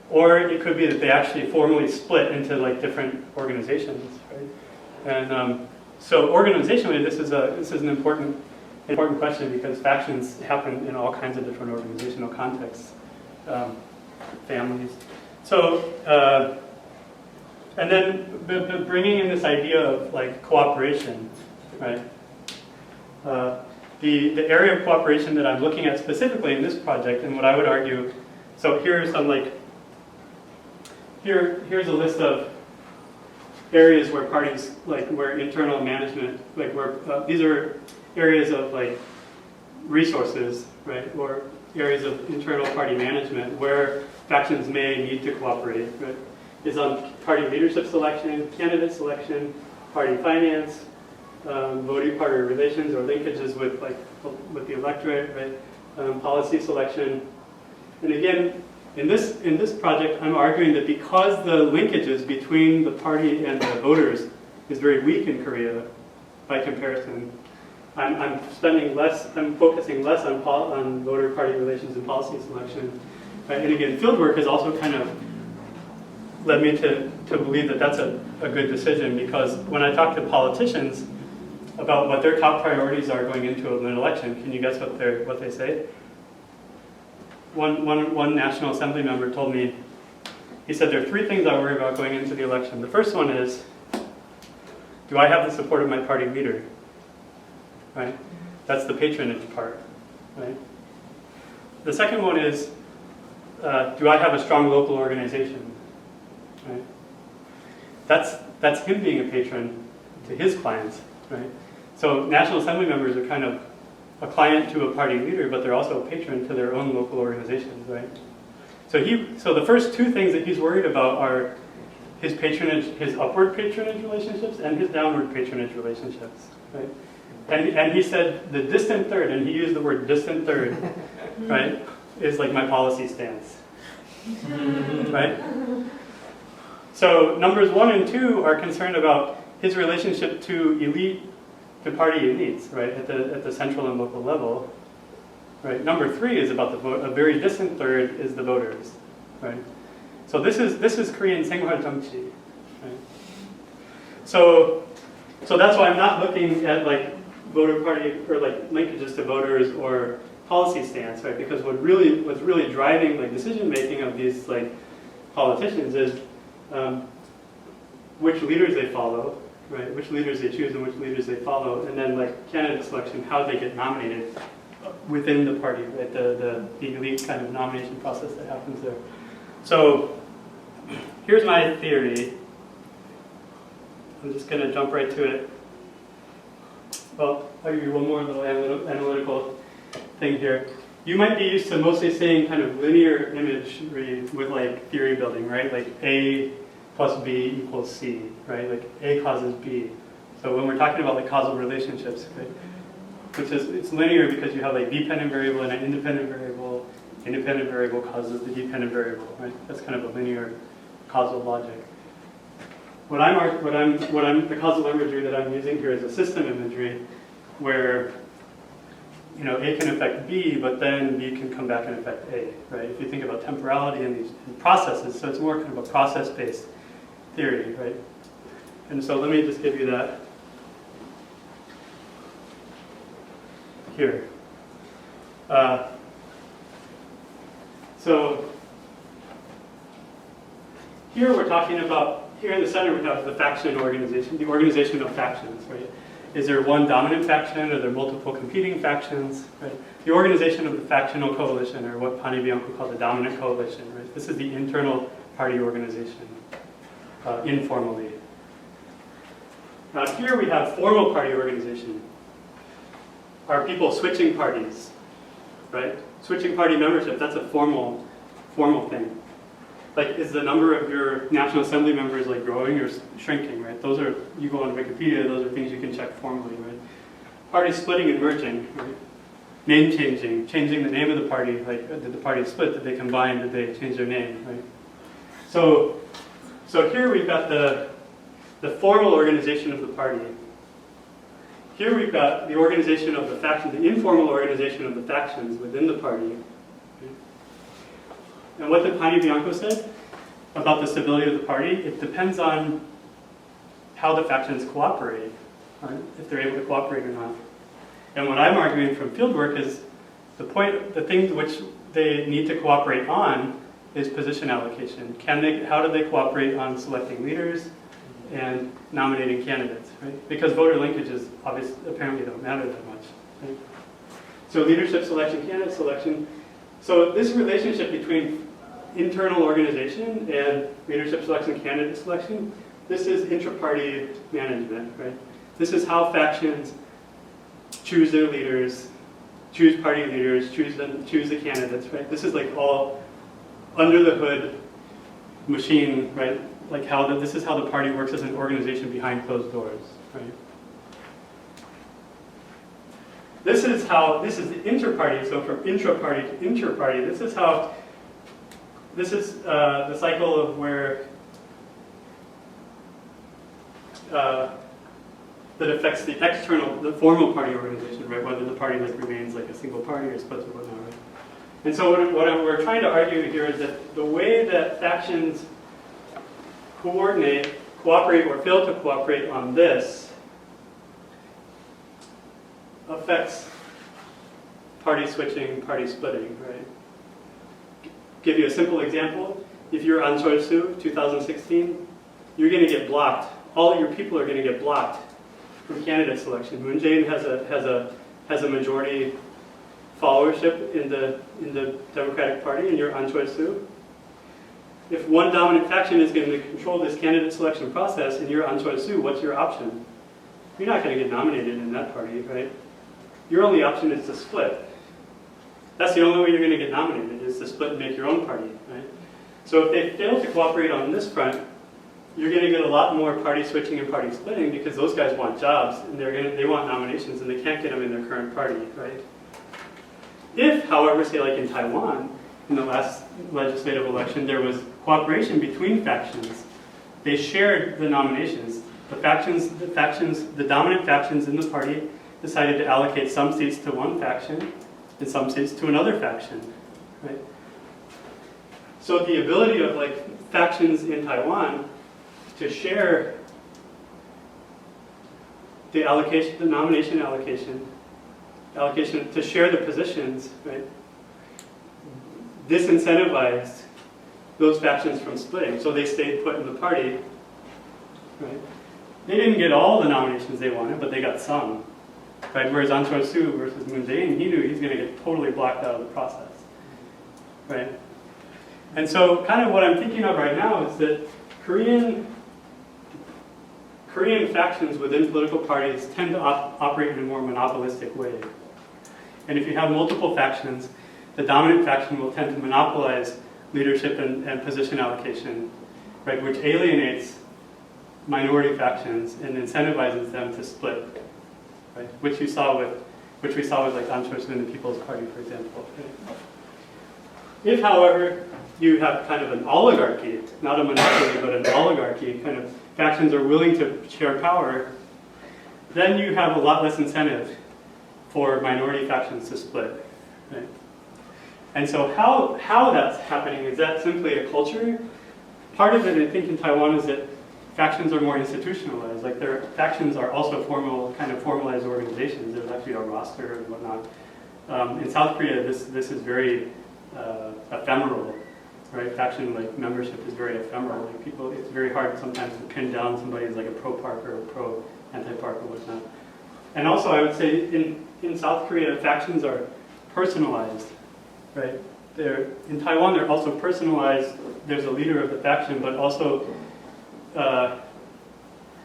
Or it could be that they actually formally split into like different organizations, right? And so organizationally, this is an important question because factions happen in all kinds of different organizational contexts, families. So, and then bringing in this idea of like cooperation, right? The area of cooperation that I'm looking at specifically in this project, and what I would argue, so here's some like, here's a list of areas where parties, like where internal management, like where these are areas of like resources, right, or areas of internal party management where factions may need to cooperate, right? is on party leadership selection, candidate selection, party finance, voting party relations or linkages with the electorate, right? Policy selection. And again, in this project, I'm arguing that because the linkages between the party and the voters is very weak in Korea by comparison, I'm focusing less on voter party relations and policy selection. Right? And again, fieldwork has also kind of led me to believe that that's a good decision, because when I talk to politicians about what their top priorities are going into an election, can you guess what they say? One National Assembly member told me, he said, there are 3 things I worry about going into the election. The first one is, do I have the support of my party leader? Right? That's the patronage part. Right? The second one is, do I have a strong local organization? Right? That's him being a patron to his clients. Right? So National Assembly members are kind of a client to a party leader, but they're also a patron to their own local organizations. Right? So the first 2 things that he's worried about are his patronage, his upward patronage relationships, and his downward patronage relationships. Right? And he said the distant third, and he used the word distant third, right, is like my policy stance. Right? So numbers 1 and 2 are concerned about his relationship to party elites, right, at the central and local level. Right? Number 3 is about the vote. A very distant third is the voters. Right? So this is Korean 생활 정치. Right? So that's why I'm not looking at like voter party or like linkages to voters or policy stance, right? Because what's really driving like decision making of these like politicians is which leaders they follow, right? Which leaders they choose and which leaders they follow, and then like candidate selection, how they get nominated within the party, right? The elite kind of nomination process that happens there. So here's my theory. I'm just going to jump right to it. Well, I'll give you one more little analytical thing here. You might be used to mostly saying kind of linear imagery with like theory building, right? Like A plus B equals C, right? Like A causes B. So when we're talking about like causal relationships, right? It's linear because you have like dependent variable and an independent variable. Independent variable causes the dependent variable, right? That's kind of a linear causal logic. The causal imagery that I'm using here is a system imagery where, you know, A can affect B, but then B can come back and affect A, right? If you think about temporality and these processes, so it's more kind of a process-based theory, right? And so let me just give you that here. So here we're talking about, here in the center we have the faction organization, the organization of factions, right? Is there one dominant faction? Are there multiple competing factions? Right? The organization of the factional coalition, or what Pani Bianco calls a dominant coalition, right? This is the internal party organization, informally. Here we have formal party organization. Are people switching parties, right? Switching party membership, that's a formal thing. Like, is the number of your National Assembly members like growing or shrinking, right? Those are, you go on Wikipedia, those are things you can check formally, right? Party splitting and merging, right? Name changing the name of the party, like did the party split, did they combine, did they change their name, right? So here we've got the formal organization of the party. Here we've got the organization of the factions, the informal organization of the factions within the party. And what did Pani Bianco said about the stability of the party? It depends on how the factions cooperate, right? If they're able to cooperate or not. And what I'm arguing from fieldwork is the thing which they need to cooperate on is position allocation. How do they cooperate on selecting leaders and nominating candidates, right? Because voter linkages apparently don't matter that much. Right? So leadership selection, candidate selection. So this relationship between internal organization and leadership selection, candidate selection, this is intra-party management, right? This is how factions choose their leaders, choose party leaders, choose the candidates, right? This is like all under the hood machine, right? like this is how the party works as an organization behind closed doors, right? This is the inter-party, so from intra-party to inter-party, this is the cycle of where that affects the the formal party organization, right? Whether the party like remains like a single party or splits or whatnot, right? And so we're trying to argue here is that the way that factions cooperate, or fail to cooperate on this affects party switching, party splitting, right? Give you a simple example. If you're on Choisu 2016, you're going to get blocked. All of your people are going to get blocked from candidate selection. Moon Jae-in has a majority followership in the Democratic Party, and you're on Choisu. If one dominant faction is going to control this candidate selection process, and you're on Choisu, what's your option? You're not going to get nominated in that party, right? Your only option is to split. That's the only way you're going to get nominated, is to split and make your own party, right? So if they fail to cooperate on this front, you're going to get a lot more party switching and party splitting because those guys want jobs and they want nominations and they can't get them in their current party, right? If, however, say like in Taiwan, in the last legislative election, there was cooperation between factions. They shared the nominations. The dominant factions in the party decided to allocate some seats to one faction and some seats to another faction, right? So the ability of like factions in Taiwan to share the allocation, the nomination allocation, to share the positions, right, disincentivized those factions from splitting. So they stayed put in the party, right? They didn't get all the nominations they wanted, but they got some, right? Whereas An Chol-soo versus Moon Jae-in, he knew he's going to get totally blocked out of the process, right? And so kind of what I'm thinking of right now is that Korean factions within political parties tend to operate in a more monopolistic way. And if you have multiple factions, the dominant faction will tend to monopolize leadership and position allocation, right, which alienates minority factions and incentivizes them to split, right, which we saw with like An Chol-soo and the People's Party, for example. Right? If, however, you have kind of an oligarchy, not a monopoly, but an oligarchy, kind of factions are willing to share power, then you have a lot less incentive for minority factions to split, right? And so how that's happening, is that simply a culture? Part of it, I think, in Taiwan is that factions are more institutionalized. Like their factions are also formalized organizations. There's actually a roster and whatnot. In South Korea, this is very ephemeral, right? Faction like membership is very ephemeral. Like people, it's very hard sometimes to pin down somebody as like a pro-park or a pro-anti-park or whatnot. And also, I would say in South Korea, factions are personalized, right? In Taiwan, they're also personalized. There's a leader of the faction, but also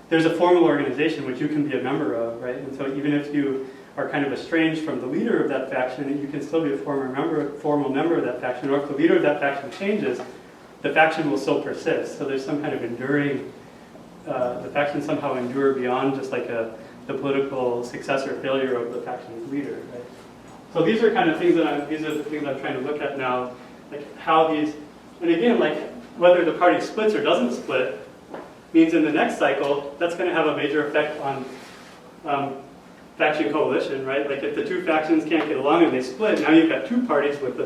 there's a formal organization which you can be a member of, right? And so even if you are kind of estranged from the leader of that faction, you can still be a formal member of that faction. Or if the leader of that faction changes, the faction will still persist. So there's some kind of enduring. The factions somehow endure beyond just like the political success or failure of the faction's leader, right? So these are kind of things these are the things I'm trying to look at now, like how these, and again, like whether the party splits or doesn't split, means in the next cycle, that's going to have a major effect on faction coalition, right? Like if the two factions can't get along and they split, now you've got two parties with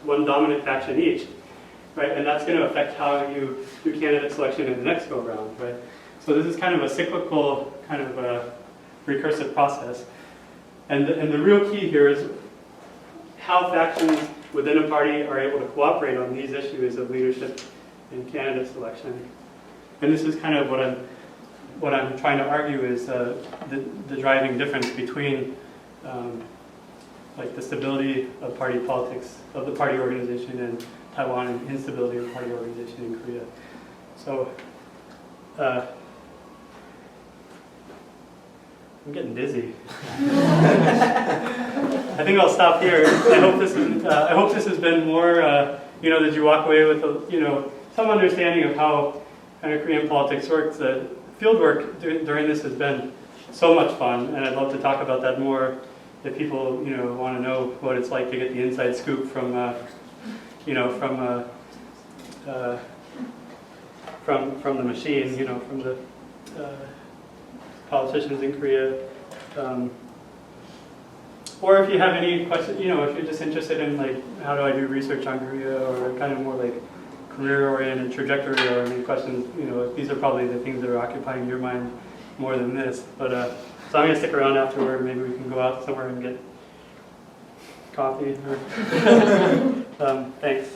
one dominant faction each, right? And that's going to affect how you do candidate selection in the next go round, right? So this is kind of a cyclical, kind of a recursive process. And the real key here is how factions within a party are able to cooperate on these issues of leadership and candidate selection. And this is kind of what I'm trying to argue is the driving difference between like the stability of party politics, of the party organization in Taiwan, and instability of party organization in Korea. So I'm getting dizzy. I think I'll stop here. I hope this has been more, that you walk away with some understanding of how kind of Korean politics works. The field work during this has been so much fun, and I'd love to talk about that more if people, want to know what it's like to get the inside scoop from, from the machine, from the politicians in Korea. Or if you have any questions, if you're just interested in like, how do I do research on Korea, or kind of more like career-oriented, trajectory-oriented questions, these are probably the things that are occupying your mind more than this. But so I'm gonna stick around afterward. Maybe we can go out somewhere and get coffee. Or thanks.